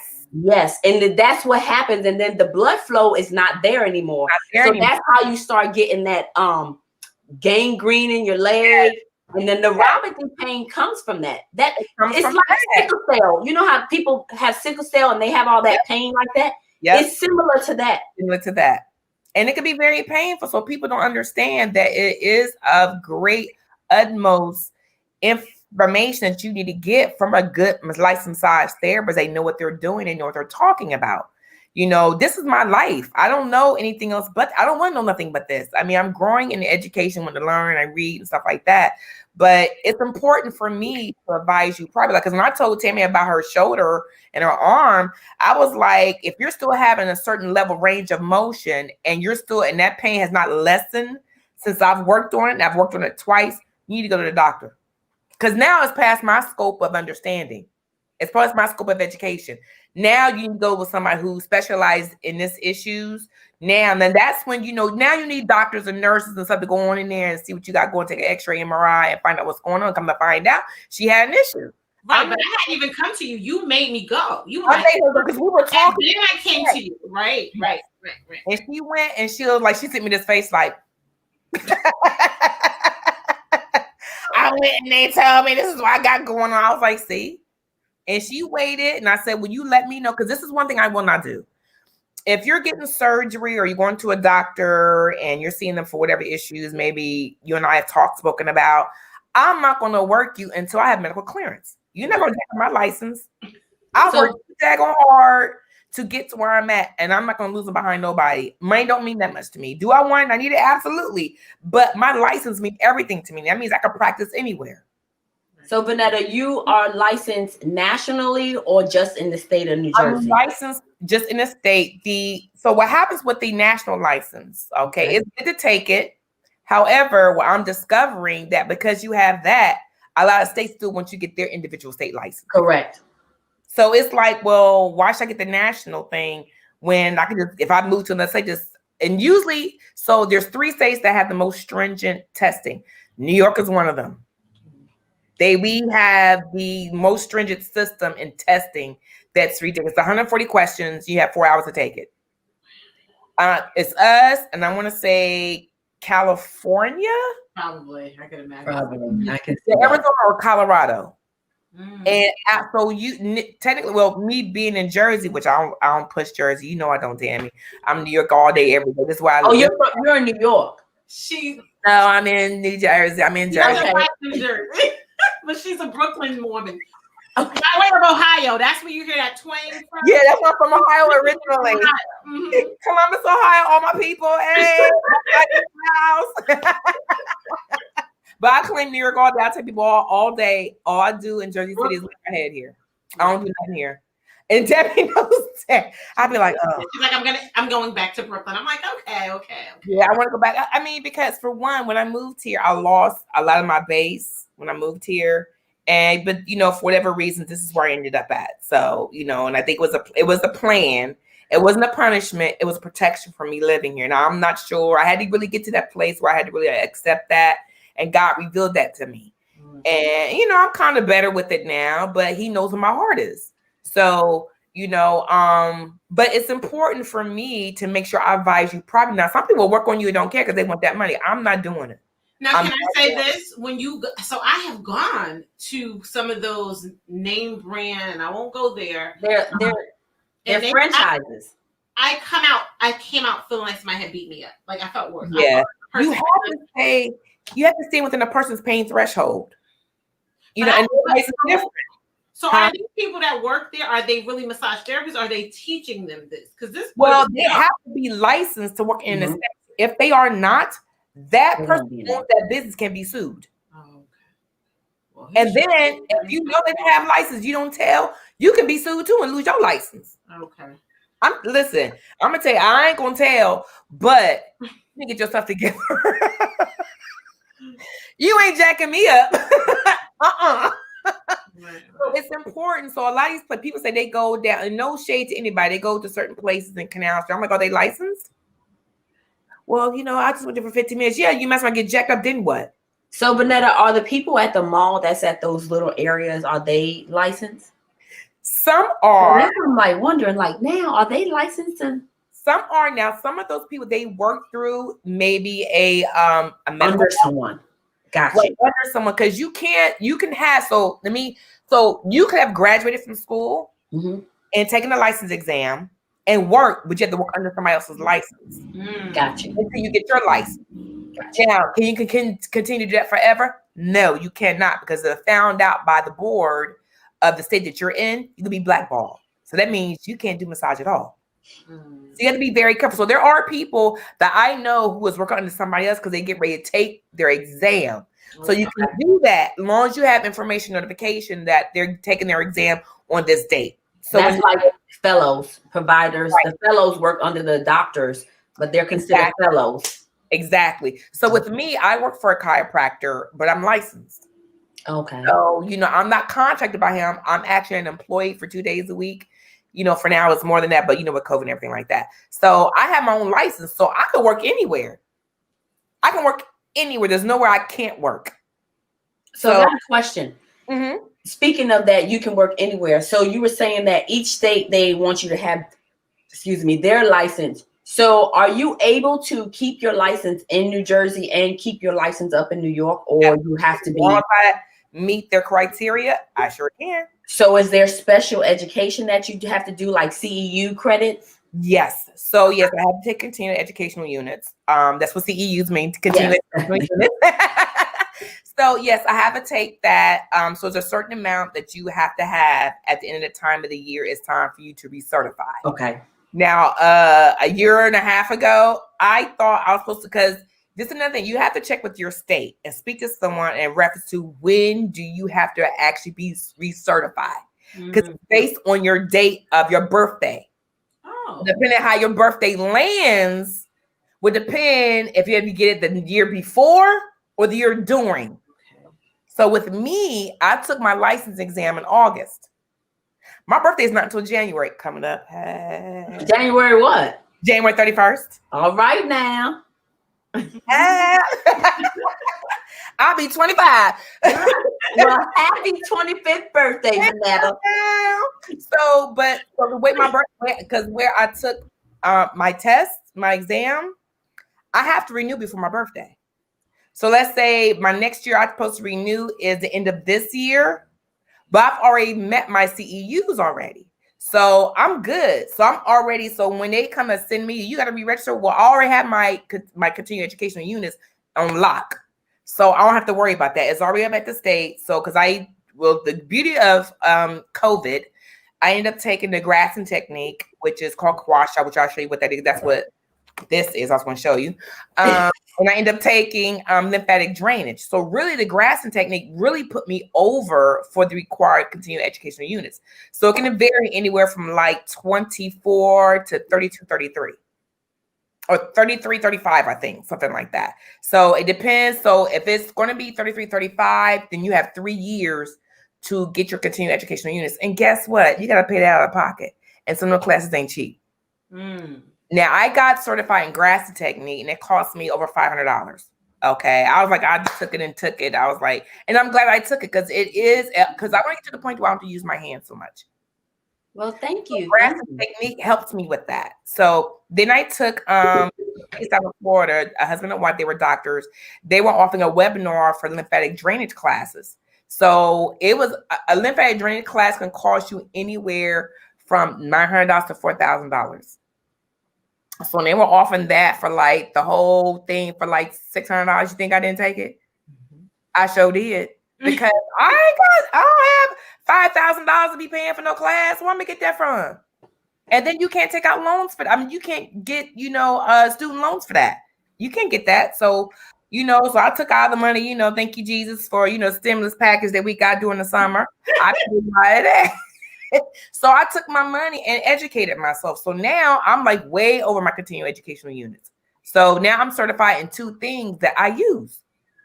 and that's what happens, and then the blood flow is not there anymore. That's how you start getting that gangrene in your leg. And then the neuropathy pain comes from that. It's like sickle cell. You know how people have sickle cell and they have all that pain like that? Yeah. It's similar to that. And it can be very painful. So people don't understand that it is of great utmost information that you need to get from a good licensed therapist. They know what they're doing. They know what they're talking about. You know, this is my life. I don't know anything else, but I don't want to know nothing but this. I mean, I'm growing in education, want to learn, I read and stuff like that. But it's important for me to advise you probably, because when I told Tammy about her shoulder and her arm, I was like, if you're still having a certain level range of motion and and that pain has not lessened since I've worked on it, and I've worked on it twice, you need to go to the doctor. Because now it's past my scope of understanding. It's past my scope of education. Now you can go with somebody who specializes in this issues. Now, and then that's when, now you need doctors and nurses and stuff to go on in there and see what you got going, take an x-ray, MRI, and find out what's going on. Come to find out, she had an issue. Right, but I hadn't even come to you. You made me go. Because we were talking. And then I came to you. Right. And she went and she was like, she sent me this face like, I went and they told me this is what I got going on. I was like, see? And she waited, and I said, will you let me know? Because this is one thing I will not do. if you're getting surgery or you're going to a doctor and you're seeing them for whatever issues, maybe you and I have spoken about, I'm not going to work you until I have medical clearance. You're not going to take my license. I'll work daggone hard to get to where I'm at, and I'm not going to lose it behind nobody. Money don't mean that much to me. Do I want it? I need it? Absolutely. But my license means everything to me. That means I can practice anywhere. So, Vanetta, you are licensed nationally or just in the state of New Jersey? I'm licensed just in the state. So what happens with the national license, okay, it's good to take it. However, what I'm discovering that because you have that, a lot of states still want you to get their individual state license. Correct. So it's like, well, why should I get the national thing when I can just, if I move to another state, and usually, so there's 3 states that have the most stringent testing. New York is one of them. We have the most stringent system in testing. That's ridiculous. It's 140 questions. You have 4 hours to take it. It's us, and I want to say California. Probably, I can imagine. Probably, I can see Arizona or Colorado. And so you technically, well, me being in Jersey, which I don't push Jersey. You know I don't, Tammy. I'm New York all day, every day. That's why. You're in New York. No, I'm in New Jersey. I'm in Jersey. New Jersey. But she's a Brooklyn woman. By way of Ohio, that's where you hear that twang from. Yeah, that's why I'm from Ohio originally. Columbus, Ohio, all my people. Hey, house. But I claim New York all day. I tell people all day. All I do in Jersey City is lay my head here. I don't do nothing here. And Debbie knows that. I'd be like, oh. She's like, I'm going back to Brooklyn. I'm like, okay. Yeah, I want to go back. I mean, because for one, when I moved here, I lost a lot of my base when I moved here. But for whatever reason, this is where I ended up at. So, and I think it was a plan. It wasn't a punishment. It was protection for me living here. Now, I'm not sure. I had to really get to that place where I had to really accept that. And God revealed that to me. And, I'm kind of better with it now, but he knows where my heart is. So, but it's important for me to make sure I advise you properly. Now, some people work on you and don't care because they want that money. I'm not doing it. Now, can I say this? So I have gone to some of those name brand, and I won't go there. They're franchises. I came out feeling like somebody had beat me up. Like I felt worse. Yeah. You have to stay within a person's pain threshold. And it's different. So are these people that work there, are they really massage therapists? Are they teaching them this? Because they have to be licensed to work in this. If they are not, that person who owns that business can be sued. Oh, okay. Well, and then if you know they have license, you don't tell, you can be sued too and lose your license. Okay. Listen, I'm gonna tell you, I ain't gonna tell, but you get yourself together. You ain't jacking me up. So it's important. So a lot of these people say they go down, and no shade to anybody, they go to certain places in Canal Street. I'm like, are they licensed? Well, I just went there for 15 minutes. Yeah, you must not get jacked up, then what? So, Vanetta, are the people at the mall that's at those little areas, are they licensed? Some are. Well, I'm like wondering, now, are they licensed? Some are now. Some of those people, they work through maybe a under someone. Gotcha. Under someone, because you can have, so you could have graduated from school and taken a license exam and work, but you have to work under somebody else's license. Gotcha. Until you get your license. Gotcha. Now, can you continue to do that forever? No, you cannot, because they're found out by the board of the state that you're in, you can be blackballed. So that means you can't do massage at all. So you have to be very careful. So there are people that I know who is working under somebody else because they get ready to take their exam. So you can do that as long as you have information notification that they're taking their exam on this date. So that's like fellows, providers. Right. The fellows work under the doctors, but they're considered fellows. Exactly. So with me, I work for a chiropractor, but I'm licensed. Okay. So, I'm not contracted by him. I'm actually an employee for 2 days a week. For now it's more than that, but with COVID and everything like that. So I have my own license, so I can work anywhere. I can work anywhere. There's nowhere I can't work. So I got a question. Speaking of that, you can work anywhere. So you were saying that each state, they want you to have, their license. So are you able to keep your license in New Jersey and keep your license up in New York, or you have to be? If I meet their criteria, I sure can. So is there special education that you have to do, like CEU credits? Yes. So yes, I have to take continuing educational units. That's what CEUs mean, continuing educational units. So yes, I have to take that. So there's a certain amount that you have to have at the end of the time of the year. It's time for you to recertify. Okay. Now, a year and a half ago, I thought I was supposed to, because this is another thing, you have to check with your state and speak to someone in reference to when do you have to actually be recertified. Because it's based on your date of your birthday. Oh. Depending on how your birthday lands, would depend if you get it the year before or the year during. Okay. So with me, I took my license exam in August. My birthday is not until January coming up. January what? January 31st. All right now. I'll be 25. Well, happy 25th birthday, Vanetta. So the way my birthday, because where I took my test, my exam, I have to renew before my birthday. So let's say my next year I'm supposed to renew is the end of this year, but I've already met my CEUs already. So I'm good. So I'm already, so when they come and send me, you got to be registered. Well, I already have my continuing educational units on lock. So I don't have to worry about that. It's already up at the state. So the beauty of COVID, I ended up taking the Graston technique, which is called Kwasha, which I'll show you what that is. That's what this is. I was going to show you. And I ended up taking lymphatic drainage. So really the Graston technique really put me over for the required continuing educational units. So it can vary anywhere from like 24 to 32, 33. Or 33, 35, I think, something like that. So it depends. So if it's going to be 33, 35, then you have 3 years to get your continuing educational units. And guess what? You got to pay that out of pocket. And some of the classes ain't cheap. Now, I got certified in Graston technique, and it cost me over $500. Okay. I was like, I just took it. I was like, and I'm glad I took it because I want to get to the point where I don't have to use my hands so much. Well, thank you. Graston technique helps me with that. So then I took out of Florida, a husband and wife, they were doctors. They were offering a webinar for lymphatic drainage classes. So it was a lymphatic drainage class can cost you anywhere from $900 to $4,000. So they were offering that for like the whole thing for like $600. You think I didn't take it? I sure did. Because I don't have $5,000 to be paying for no class. Where am I gonna get that from? And then you can't take out loans for that. I mean, you can't get, student loans for that. You can't get that. So, so I took all the money, thank you, Jesus, for, stimulus package that we got during the summer. I paid my that. So I took my money and educated myself. So now I'm like way over my continuing educational units. So now I'm certified in 2 things that I use.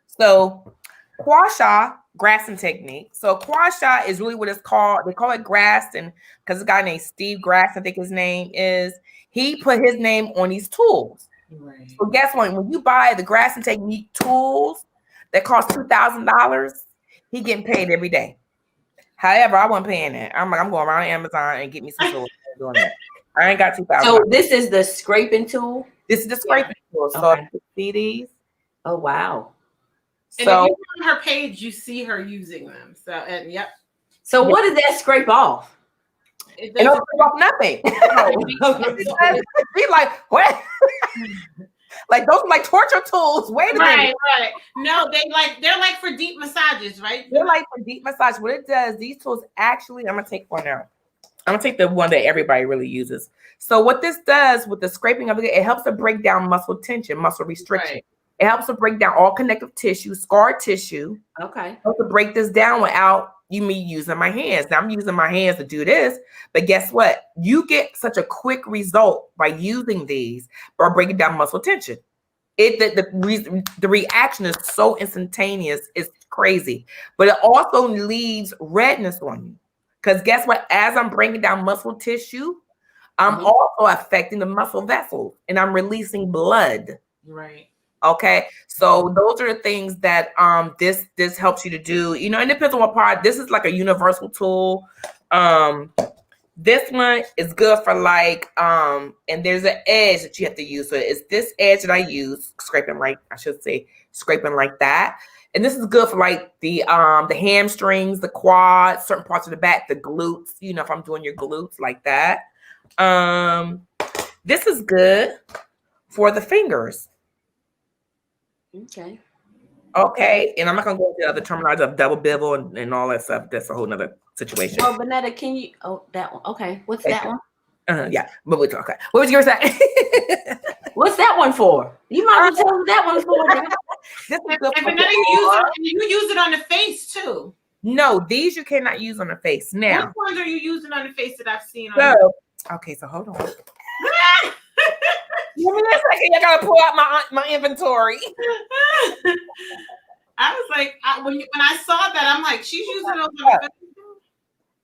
So Kwasha, Graston technique. So Kwasha is really what it's called. They call it Graston because a guy named Steve Graston, I think his name is. He put his name on these tools. Right. So guess what? When you buy the Graston technique tools that cost $2,000, he getting paid every day. However, I wasn't paying that. I'm like, I'm going around Amazon and get me some tools. Doing that. I ain't got $2,000. So this is the scraping tool? This is the scraping tool. So okay. See these? Oh, wow. And so if you go on her page, you see her using them. So, and yep. So what did that scrape off? It don't scrape off nothing. Be like, what? Like those are like torture tools. Wait a minute. Right. No, they're like for deep massages, right? They're like for deep massage. What it does, these tools actually, I'm gonna take one out. I'm gonna take the one that everybody really uses. So what this does with the scraping of it helps to break down muscle tension, muscle restriction. Right. It helps to break down all connective tissue, scar tissue. Okay. Helps to break this down without me using my hands. Now I'm using my hands to do this, but guess what? You get such a quick result by using these by breaking down muscle tension. The reaction is so instantaneous, it's crazy. But it also leaves redness on you. Because guess what? As I'm breaking down muscle tissue, I'm also affecting the muscle vessels and I'm releasing blood. Right. Okay, so those are the things that this helps you to do. It depends on what part. This is like a universal tool. This one is good for like and there's an edge that you have to use. So it's this edge that I use, scraping like that. And this is good for like the hamstrings, the quads, certain parts of the back, the glutes. If I'm doing your glutes like that. This is good for the fingers. Okay. Okay. And I'm not going to go into the other terminology of double bevel and all that stuff. That's a whole nother situation. Well, Vanetta, can you? Oh, that one. Okay. What's that one? Yeah, but we'll talk. Okay. What was yours at? What's that one for? You might as well tell me that one's for. This is And good for Vanetta, you use it on the face too. No, these you cannot use on the face. Now, which ones are you using on the face that I've seen? So, okay, so hold on. Give me a second. I gotta pull out my inventory. I was like, when I saw that, I'm like, she's using those on the face.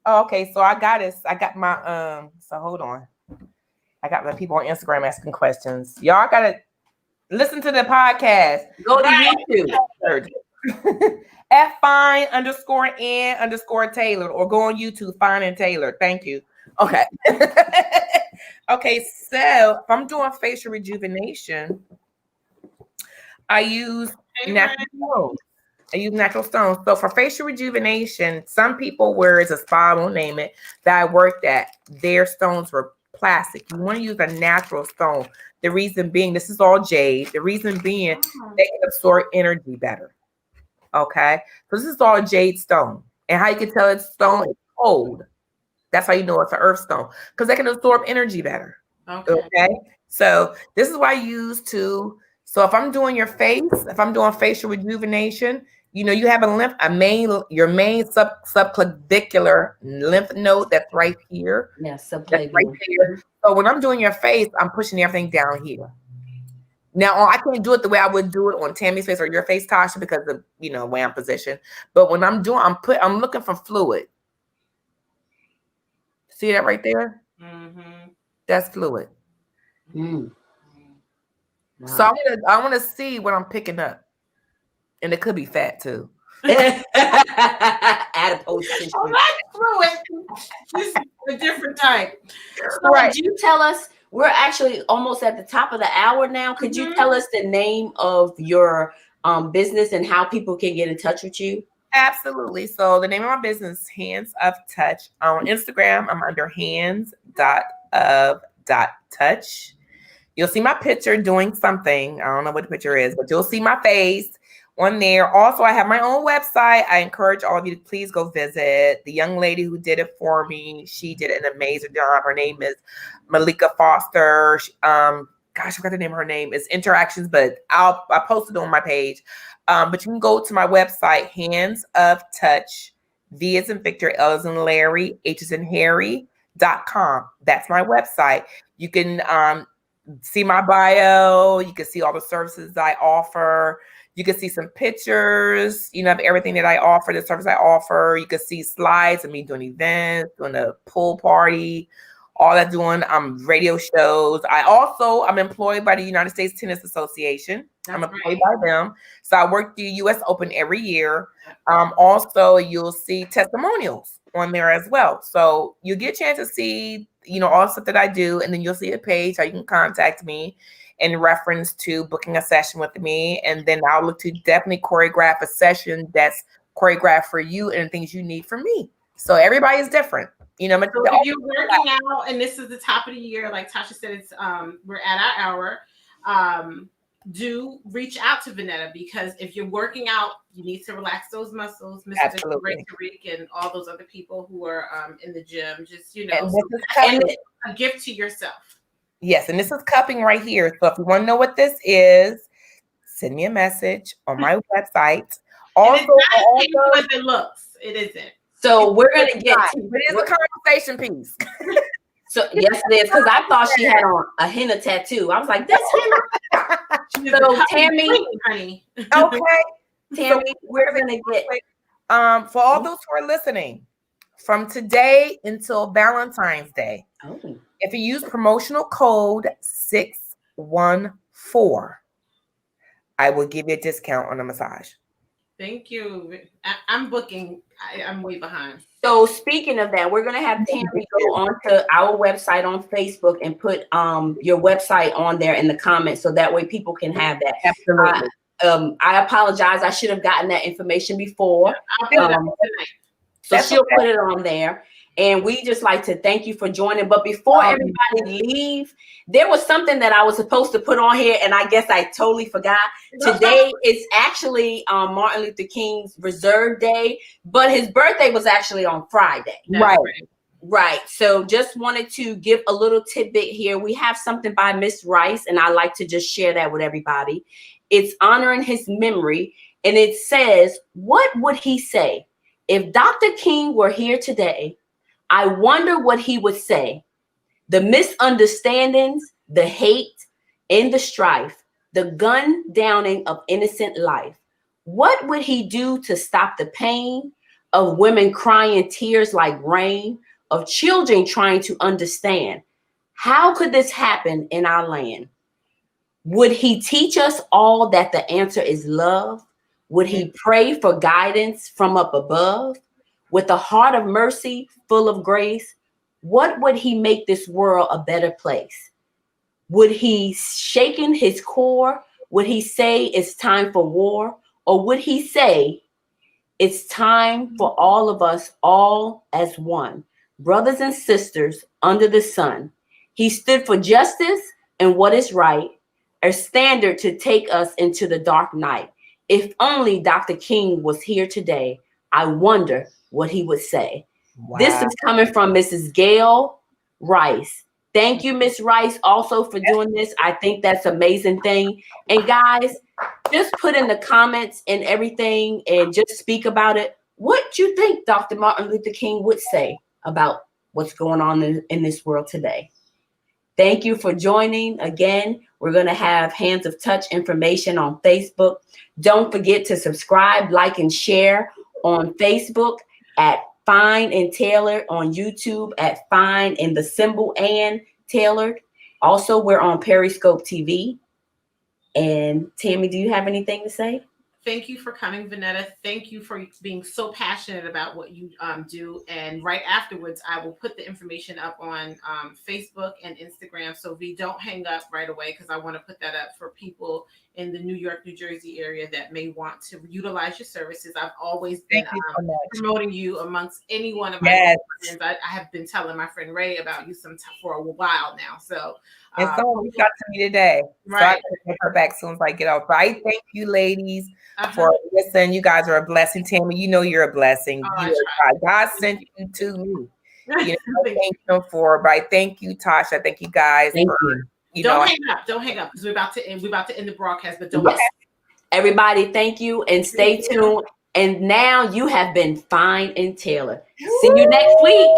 Oh, okay, so I got this. I got my So hold on. I got the people on Instagram asking questions. Y'all gotta listen to the podcast. Go to YouTube. At fine_and_tailored, or go on YouTube, Fine and Tailored. Thank you. Okay. Okay, so if I'm doing facial rejuvenation, I use natural stones. So for facial rejuvenation, some people where it's a spa, I won't name it, that I worked at, their stones were plastic. You want to use a natural stone. The reason being, this is all jade. The reason being, they can absorb energy better. Okay, so this is all jade stone. And how you can tell it's stone, it's cold. That's how you know it's an earth stone, because they can absorb energy better. Okay. So this is why I use to. So if I'm doing your face, if I'm doing facial rejuvenation, you have your main subclavicular lymph node that's right here. Yes, right here. So when I'm doing your face, I'm pushing everything down here. Now I can't do it the way I would do it on Tammy's face or your face, Tasha, because of the way I'm positioned. But when I'm doing, I'm looking for fluid. See that right there? Mm-hmm. That's fluid. Mm. Wow. So I want to see what I'm picking up, and it could be fat too. Adipose tissue. Oh, that's fluid. This is a different type. So right. Could you tell us? We're actually almost at the top of the hour now. Could you tell us the name of your business and how people can get in touch with you? Absolutely. So the name of my business is Hands of Touch. On Instagram, I'm under hands.of.touch. You'll see my picture doing something. I don't know what the picture is, but you'll see my face on there. Also, I have my own website. I encourage all of you to please go visit. The young lady who did it for me, she did an amazing job. Her name is Malika Foster. I forgot the name of her name. It's Interactions, but I posted it on my page. But you can go to my website, Hands of Touch, V as in Victor, L as in Larry, H as in Harry.com. That's my website. You can see my bio. You can see all the services I offer. You can see some pictures, of everything that I offer, the service I offer. You can see slides of me doing events, doing a pool party, all that, doing radio shows. I'm employed by the United States Tennis Association. I'm employed by them. So I work the U.S. Open every year. Also, you'll see testimonials on there as well. So you get a chance to see, all the stuff that I do. And then you'll see a page how you can contact me in reference to booking a session with me. And then I'll look to definitely choreograph a session that's choreographed for you and things you need from me. So everybody is different. So if you're working out and this is the top of the year, like Tasha said, it's we're at our hour. Do reach out to Vanetta, because if you're working out, you need to relax those muscles. Mr. Rick and all those other people who are in the gym, just and a gift to yourself. Yes, and this is cupping right here. So if you want to know what this is, send me a message on my website. Also, it's not as it looks. It isn't. So we're gonna get to it is a conversation piece. So yes, it is, because I thought she had on a henna tattoo. I was like, that's henna. So Tammy, honey. Okay. Tammy, we're gonna get for all those who are listening, from today until Valentine's Day, if you use promotional code 614, I will give you a discount on the massage. Thank you. I'm booking. I'm way behind. So speaking of that, we're going to have Tammy go onto our website on Facebook and put your website on there in the comments, so that way people can have that. Absolutely. I apologize. I should have gotten that information before. I'll put it up tonight. So she'll put it on there. And we just like to thank you for joining. But before everybody leave, there was something that I was supposed to put on here, and I guess I totally forgot. Today is actually Martin Luther King's Reserve Day, but his birthday was actually on Friday. Right. So just wanted to give a little tidbit here. We have something by Miss Rice, and I like to just share that with everybody. It's honoring his memory, and it says, "What would he say if Dr. King were here today? I wonder what he would say. The misunderstandings, the hate, and the strife, the gun downing of innocent life. What would he do to stop the pain of women crying tears like rain, of children trying to understand? How could this happen in our land? Would he teach us all that the answer is love? Would he pray for guidance from up above? With a heart of mercy, full of grace, what would he make this world a better place? Would he shaken his core? Would he say it's time for war? Or would he say it's time for all of us, all as one, brothers and sisters under the sun? He stood for justice and what is right, a standard to take us into the dark night. If only Dr. King was here today, I wonder what he would say." Wow. This is coming from Mrs. Gail Rice. Thank you, Miss Rice, also for doing this. I think that's an amazing thing. And guys, just put in the comments and everything and just speak about it. What you think Dr. Martin Luther King would say about what's going on in this world today. Thank you for joining. Again, we're going to have Hands of Touch information on Facebook. Don't forget to subscribe, like, and share on Facebook at Fine and Tailored, on YouTube at Fine and the symbol and Tailored. Also, we're on Periscope TV. And Tammy, do you have anything to say? Thank you for coming, Vanetta. Thank you for being so passionate about what you do. And right afterwards, I will put the information up on Facebook and Instagram. So we don't hang up right away, because I want to put that up for people in the New York, New Jersey area that may want to utilize your services. I've always been promoting you amongst any one of my friends. I have been telling my friend Ray about you for a while now. So and someone reached out to me today. Right. So I'm going to get her back as soon as I get off. But I thank you, ladies, for listening. You guys are a blessing. Tammy, you know you're a blessing. God sent you to me. You know, thank you for. But I thank you, Tasha. Thank you guys. Don't hang up, because we're about to end the broadcast. But don't. Everybody, thank you and stay tuned. And now you have been Fine and Tailored. See you next week.